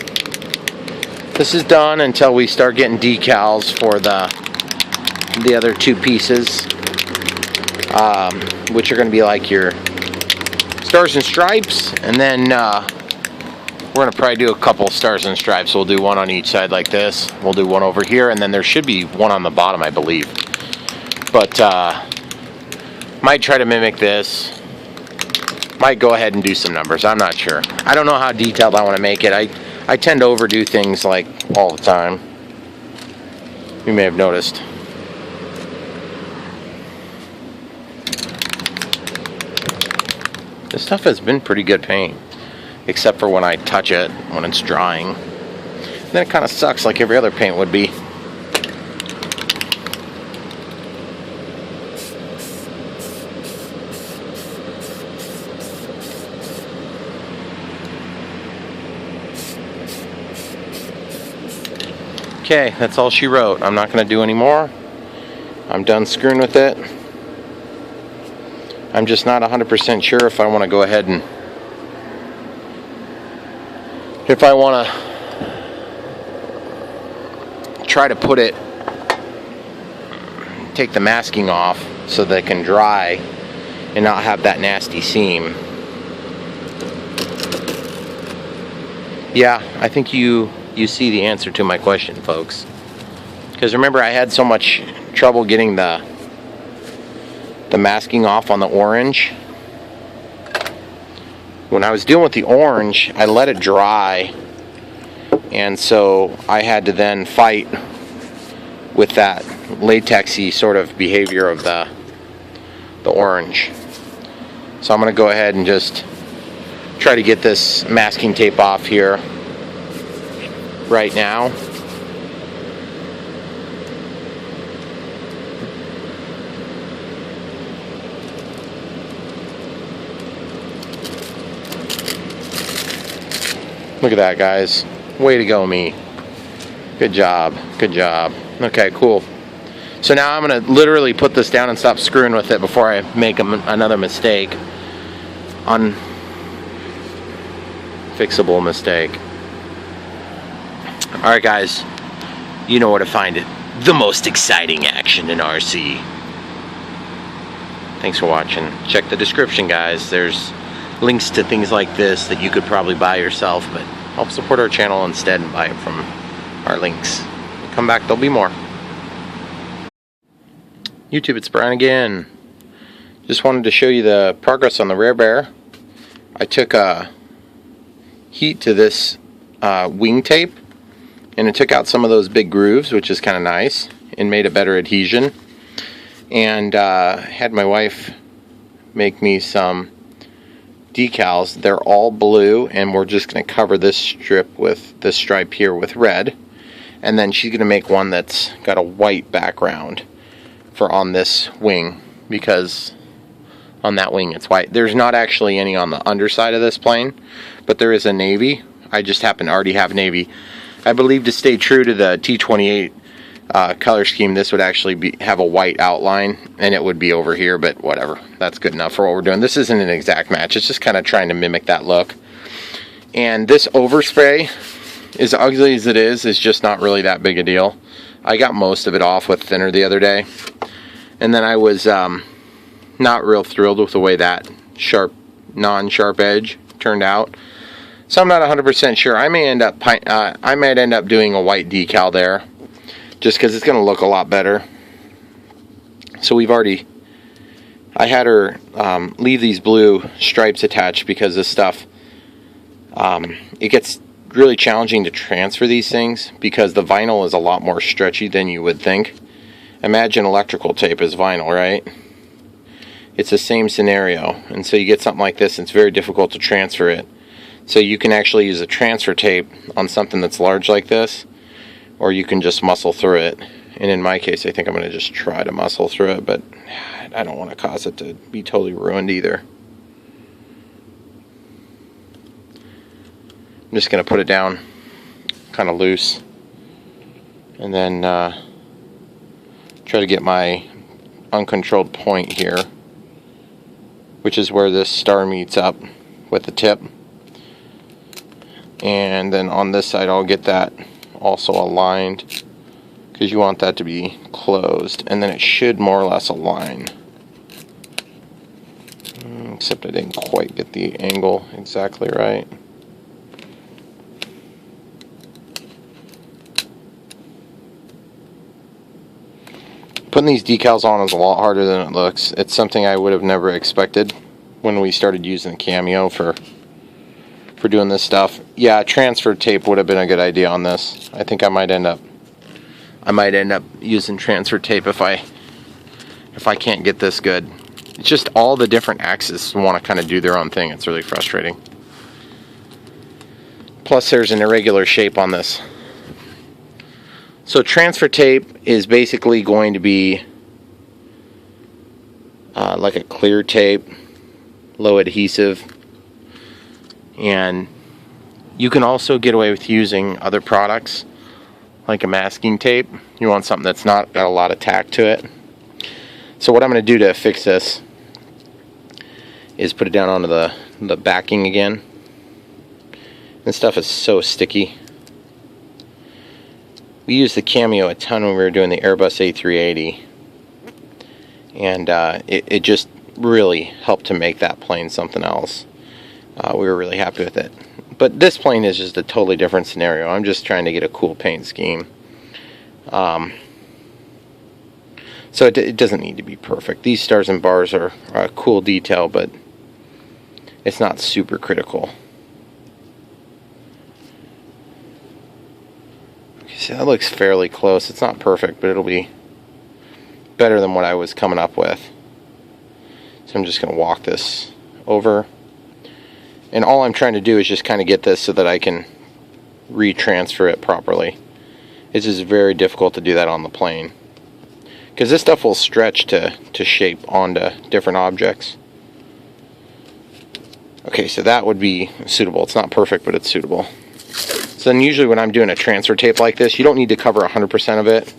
This is done until we start getting decals for the other two pieces, which are going to be like your stars and stripes, and then we're going to probably do a couple stars and stripes. We'll do one on each side like this. We'll do one over here, and then there should be one on the bottom, I believe. But might try to mimic this. Might go ahead and do some numbers. I'm not sure. I don't know how detailed I want to make it. I tend to overdo things like all the time. You may have noticed. This stuff has been pretty good paint, except for when I touch it, when it's drying. And then it kind of sucks like every other paint would be. Okay, that's all she wrote. I'm not going to do any more. I'm done screwing with it. I'm just not 100% sure if I want to go ahead and if I want to try to put it, take the masking off so that it can dry and not have that nasty seam. Yeah, I think you see the answer to my question, folks. Because remember, I had so much trouble getting the masking off on the orange. When I was dealing with the orange, I let it dry, and so I had to then fight with that latexy sort of behavior of the orange. So I'm going to go ahead and just try to get this masking tape off here right now. Look at that, guys. Way to go, me. Good job. Good job. Okay, cool. So now I'm going to literally put this down and stop screwing with it before I make another mistake. Unfixable mistake. Alright, guys. You know where to find it. The most exciting action in RC. Thanks for watching. Check the description, guys. There's links to things like this that you could probably buy yourself, but help support our channel instead and buy it from our links. Come back, there'll be more. YouTube, it's Brian again. Just wanted to show you the progress on the rear bear. I took heat to this wing tape, and it took out some of those big grooves, which is kind of nice, and made a better adhesion. And had my wife make me some decals. They're all blue, and we're just going to cover this strip with this stripe here with red, and then she's going to make one that's got a white background for on this wing, because on that wing it's white. There's not actually any on the underside of this plane, but there is a navy. I just happen to already have navy. I believe to stay true to the T28 color scheme, this would actually have a white outline, and it would be over here, but whatever. That's good enough for what we're doing. This isn't an exact match. It's just kind of trying to mimic that look. And this overspray, as ugly as it is just not really that big a deal. I got most of it off with thinner the other day, and then I was not real thrilled with the way that sharp, non-sharp edge turned out. So I'm not 100% sure. I might end up doing a white decal there, just because it's going to look a lot better. So I had her leave these blue stripes attached because this stuff, it gets really challenging to transfer these things because the vinyl is a lot more stretchy than you would think. Imagine electrical tape is vinyl, right? It's the same scenario, and so you get something like this, and it's very difficult to transfer it. So you can actually use a transfer tape on something that's large like this, or you can just muscle through it. And in my case, I think I'm going to just try to muscle through it, but I don't want to cause it to be totally ruined either. I'm just going to put it down kind of loose, and then try to get my uncontrolled point here, which is where this star meets up with the tip. And then on this side, I'll get that also aligned, because you want that to be closed, and then it should more or less align. Except I didn't quite get the angle exactly right. Putting these decals on is a lot harder than it looks. It's something I would have never expected when we started using the Cameo for doing this stuff. Yeah, transfer tape would have been a good idea on this. I think I might end up using transfer tape if I can't get this good. It's just all the different axes want to kind of do their own thing. It's really frustrating. Plus there's an irregular shape on this. So transfer tape is basically going to be like a clear tape, low adhesive, and you can also get away with using other products like a masking tape. You want something that's not got a lot of tack to it. So what I'm going to do to fix this is put it down onto the backing again. This stuff is so sticky. We used the Cameo a ton when we were doing the Airbus A380, and it just really helped to make that plane something else. We were really happy with it. But this plane is just a totally different scenario. I'm just trying to get a cool paint scheme. So it doesn't need to be perfect. These stars and bars are a cool detail, but it's not super critical. See, that looks fairly close. It's not perfect, but it'll be better than what I was coming up with. So I'm just going to walk this over. And all I'm trying to do is just kind of get this so that I can retransfer it properly. It's just very difficult to do that on the plane, because this stuff will stretch to shape onto different objects. Okay, so that would be suitable. It's not perfect, but it's suitable. So then usually when I'm doing a transfer tape like this, you don't need to cover 100% of it,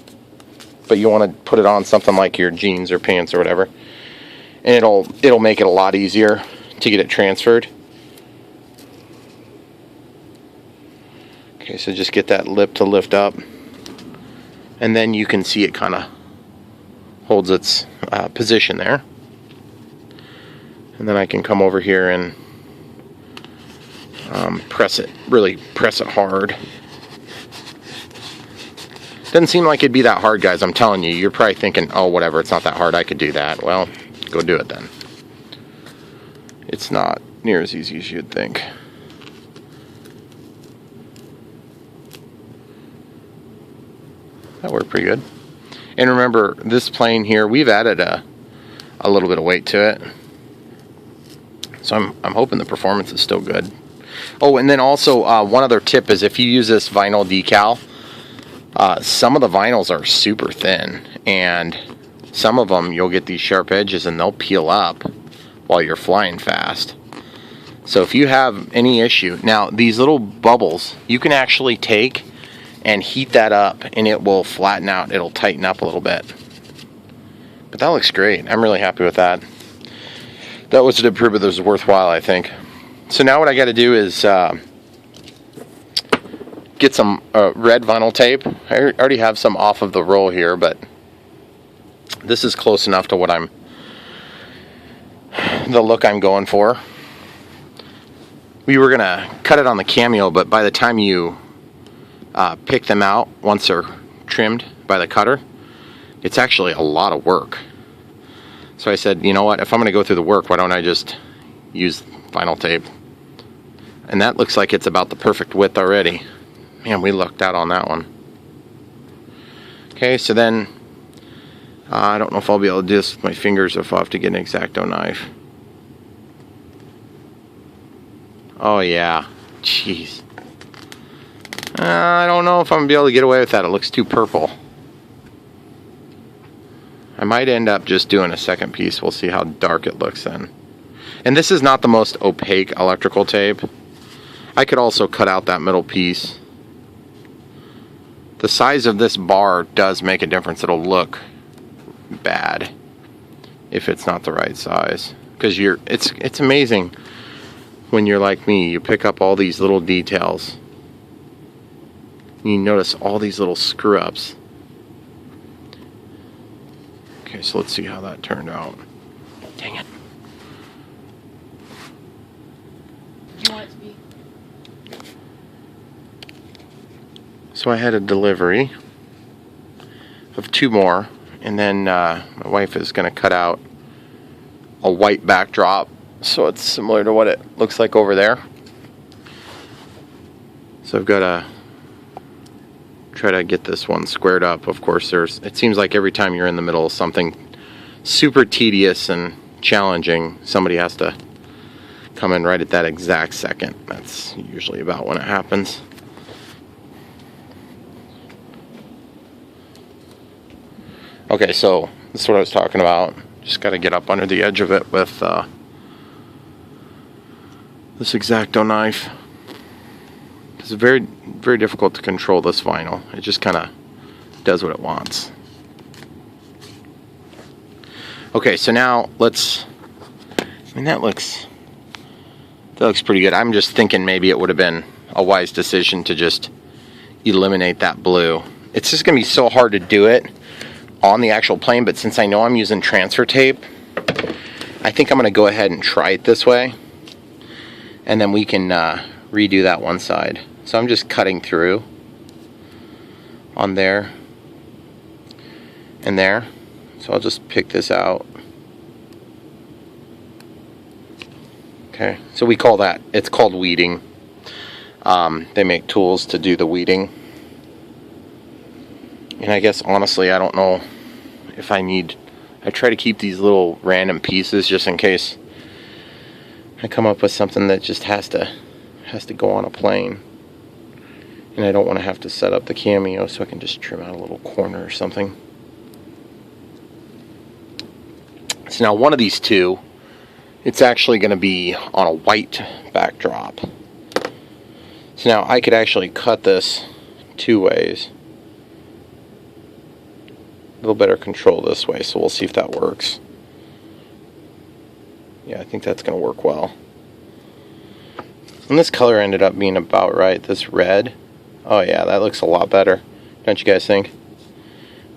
but you want to put it on something like your jeans or pants or whatever, and it'll make it a lot easier to get it transferred. Okay, so just get that lip to lift up, and then you can see it kind of holds its position there. And then I can come over here and really press it hard. Doesn't seem like it'd be that hard, guys. I'm telling you, you're probably thinking, oh, whatever, it's not that hard, I could do that. Well, go do it then. It's not near as easy as you'd think. That worked pretty good. And remember, this plane here, we've added a little bit of weight to it. So I'm hoping the performance is still good. Oh, and then also one other tip is if you use this vinyl decal, some of the vinyls are super thin, and some of them you'll get these sharp edges and they'll peel up while you're flying fast. So if you have any issue, now these little bubbles, you can actually take and heat that up and it will flatten out, it'll tighten up a little bit. But that looks great. I'm really happy with that. That was to prove it was worthwhile, I think. So now what I got to do is get some red vinyl tape. I already have some off of the roll here, but this is close enough to what the look I'm going for. We were gonna cut it on the Cameo, but by the time you pick them out, once they're trimmed by the cutter, it's actually a lot of work. So I said, you know what, if I'm gonna go through the work, why don't I just use vinyl tape? And that looks like it's about the perfect width already. Man, we lucked out on that one. Okay, so then I don't know if I'll be able to do this with my fingers or if I'll have to get an X-Acto knife. Oh yeah, jeez. I don't know if I'm gonna be able to get away with that. It looks too purple. I might end up just doing a second piece. We'll see how dark it looks then. And this is not the most opaque electrical tape. I could also cut out that middle piece. The size of this bar does make a difference. It'll look bad if it's not the right size. Because it's amazing when you're like me. You pick up all these little details You notice all these little screw ups. Okay, so let's see how that turned out. Dang it. Do you want it to be? So I had a delivery of 2 more, and then my wife is going to cut out a white backdrop so it's similar to what it looks like over there. So I've got to try to get this one squared up. Of course, it seems like every time you're in the middle of something super tedious and challenging, somebody has to come in right at that exact second. That's usually about when it happens. Okay, so this is what I was talking about. Just got to get up under the edge of it with this X-Acto knife. It's very, very difficult to control this vinyl. It just kind of does what it wants. Okay, so now let's. I mean, that looks pretty good. I'm just thinking maybe it would have been a wise decision to just eliminate that blue. It's just going to be so hard to do it on the actual plane, but since I know I'm using transfer tape, I think I'm going to go ahead and try it this way, and then we can redo that one side. So I'm just cutting through on there and there. So I'll just pick this out. Okay, so we call that, it's called weeding. They make tools to do the weeding. And I guess honestly, I don't know if I try to keep these little random pieces just in case I come up with something that just has to go on a plane. And I don't want to have to set up the cameo, so I can just trim out a little corner or something. So now one of these two, it's actually going to be on a white backdrop. So now I could actually cut this 2 ways. A little better control this way, so we'll see if that works. Yeah, I think that's going to work well. And this color ended up being about right, this red. Oh yeah, that looks a lot better. Don't you guys think?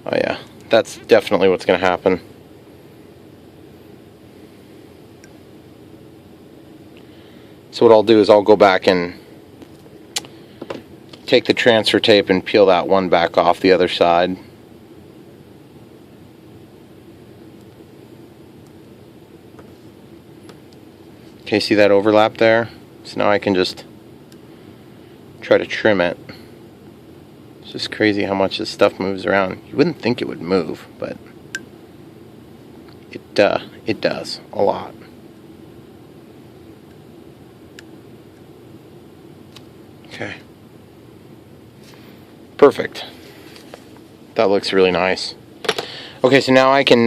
Oh yeah, that's definitely what's going to happen. So what I'll do is I'll go back and take the transfer tape and peel that one back off the other side. Okay, see that overlap there? So now I can just try to trim it. It's just crazy how much this stuff moves around. You wouldn't think it would move, but it does a lot. Okay. Perfect. That looks really nice. Okay, so now I can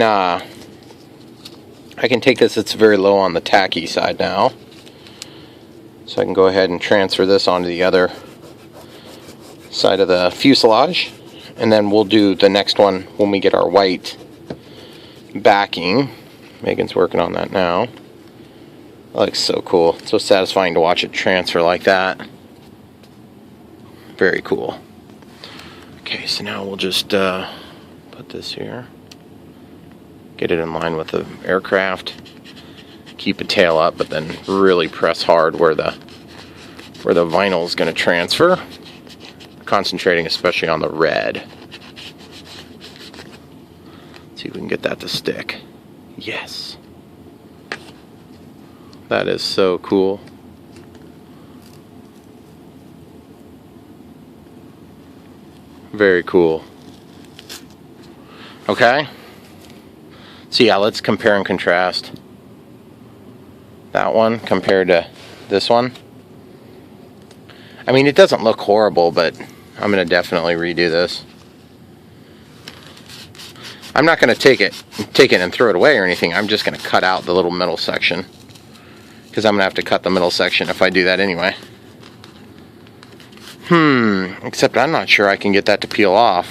take this, it's very low on the tacky side now. So I can go ahead and transfer this onto the other side of the fuselage. And then we'll do the next one when we get our white backing. Megan's working on that now. That looks so cool. It's so satisfying to watch it transfer like that. Very cool. Okay, so now we'll just put this here. Get it in line with the aircraft. Keep a tail up, but then really press hard where the vinyl is going to transfer. Concentrating especially on the red. See if we can get that to stick. Yes. That is so cool. Very cool. Okay. So yeah, let's compare and contrast that one compared to this one. I mean, it doesn't look horrible, but I'm going to definitely redo this. I'm not going to take it and throw it away or anything. I'm just going to cut out the little middle section, because I'm going to have to cut the middle section if I do that anyway. Except I'm not sure I can get that to peel off.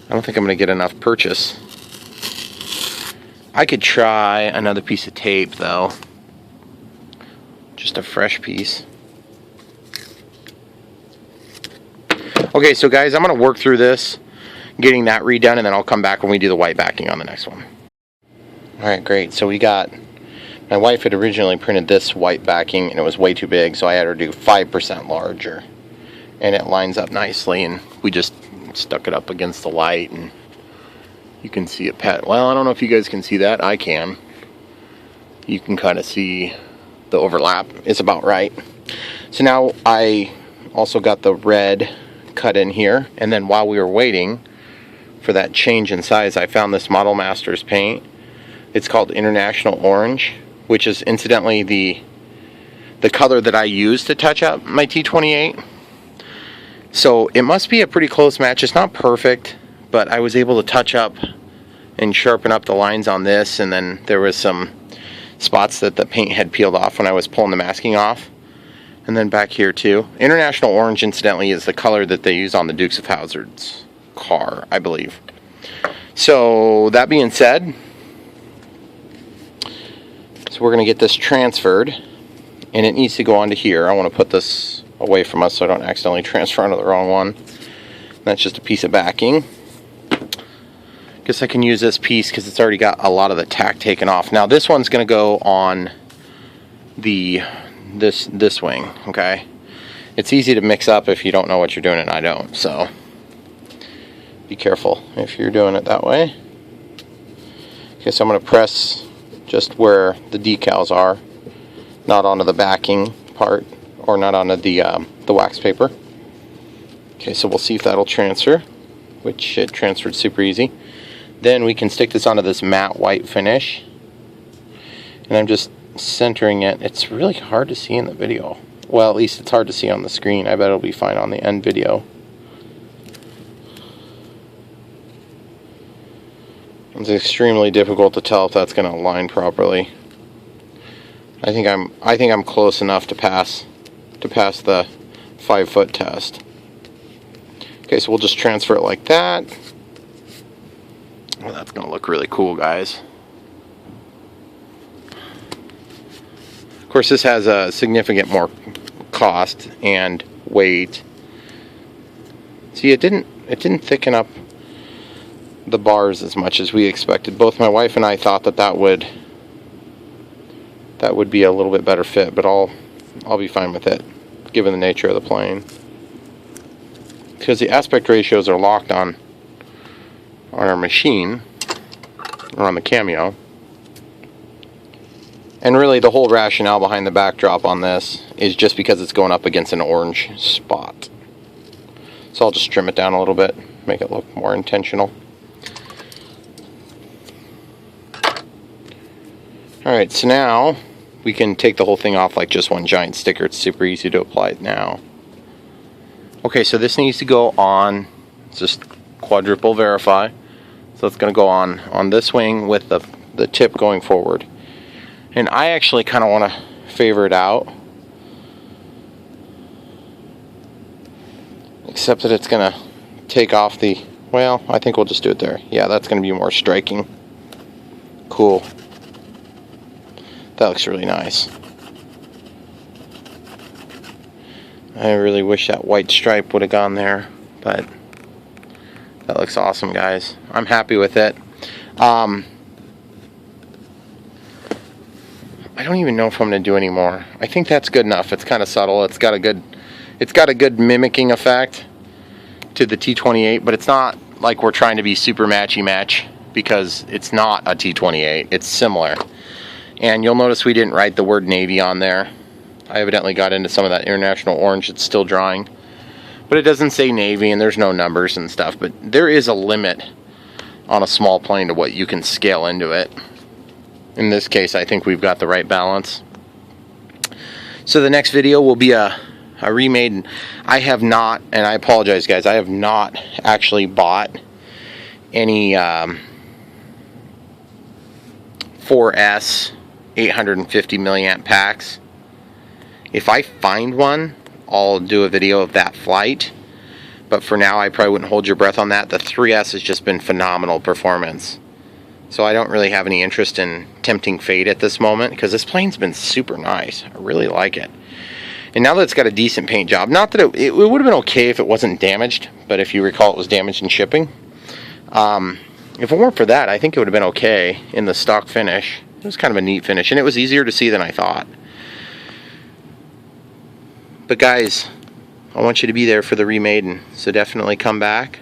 I don't think I'm going to get enough purchase. I could try another piece of tape, though. Just a fresh piece. Okay, so guys, I'm going to work through this, getting that redone, and then I'll come back when we do the white backing on the next one. Alright, great. So we got, my wife had originally printed this white backing, and it was way too big, so I had her do 5% larger. And it lines up nicely, and we just stuck it up against the light, and you can see it well, I don't know if you guys can see that. I can. You can kind of see the overlap is about right. So now I also got the red cut in here, and then while we were waiting for that change in size, I found this Model Masters paint. It's called International Orange, which is incidentally the color that I use to touch up my T28. So it must be a pretty close match. It's not perfect, but I was able to touch up and sharpen up the lines on this, and then there was some spots that the paint had peeled off when I was pulling the masking off. And then back here too. International Orange, incidentally, is the color that they use on the Dukes of Hazzard's car, I believe. So that being said, so we're going to get this transferred, and it needs to go onto here. I want to put this away from us so I don't accidentally transfer onto the wrong one. That's just a piece of backing. Guess I can use this piece because it's already got a lot of the tack taken off. Now this one's going to go on this wing, okay? It's easy to mix up if you don't know what you're doing, and I don't, so be careful if you're doing it that way. Okay, so I'm going to press just where the decals are, not onto the backing part, or not onto the wax paper. Okay, so we'll see if that'll transfer, which it transferred super easy. Then we can stick this onto this matte white finish, and I'm just centering it. It's really hard to see in the video. Well, at least it's hard to see on the screen. I bet it'll be fine on the end video. It's extremely difficult to tell if that's going to align properly. I think I'm close enough to pass the 5-foot test. Okay, so we'll just transfer it like that. Well, that's going to look really cool, guys. Of course, this has a significant more cost and weight. See, it didn't thicken up the bars as much as we expected. Both my wife and I thought that would be a little bit better fit, but I'll be fine with it, given the nature of the plane. Because the aspect ratios are locked on our machine, or on the Cameo. And really the whole rationale behind the backdrop on this is just because it's going up against an orange spot. So I'll just trim it down a little bit, make it look more intentional. Alright, so now we can take the whole thing off like just one giant sticker. It's super easy to apply it now. Okay, so this needs to go on, just quadruple verify. So it's going to go on this wing with the tip going forward. And I actually kind of want to favor it out, except that it's going to take off the, well, I think we'll just do it there. Yeah, that's going to be more striking. Cool. That looks really nice. I really wish that white stripe would have gone there, but that looks awesome, guys. I'm happy with it. I don't even know if I'm going to do any more. I think that's good enough. It's kind of subtle. It's got a good mimicking effect to the T28, but it's not like we're trying to be super matchy-match, because it's not a T28. It's similar. And you'll notice we didn't write the word Navy on there. I evidently got into some of that International Orange it's still drying. But it doesn't say Navy, and there's no numbers and stuff. But there is a limit on a small plane to what you can scale into it. In this case, I think we've got the right balance. So the next video will be a remade. I have not, and I apologize, guys, I have not actually bought any 4S 850 milliamp packs. If I find one, I'll do a video of that flight, but for now I probably wouldn't hold your breath on that. The 3S has just been phenomenal performance, so I don't really have any interest in tempting fate at this moment, because this plane's been super nice. I really like it. And now that it's got a decent paint job, not that it would have been okay if it wasn't damaged, but if you recall, it was damaged in shipping. If it weren't for that, I think it would have been okay in the stock finish. It was kind of a neat finish, and it was easier to see than I thought. But guys, I want you to be there for the remaiden, so definitely come back.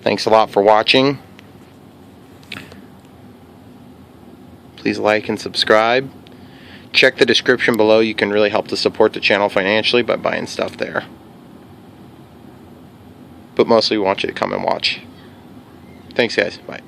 Thanks a lot for watching. Please like and subscribe. Check the description below. You can really help to support the channel financially by buying stuff there. But mostly we want you to come and watch. Thanks guys. Bye.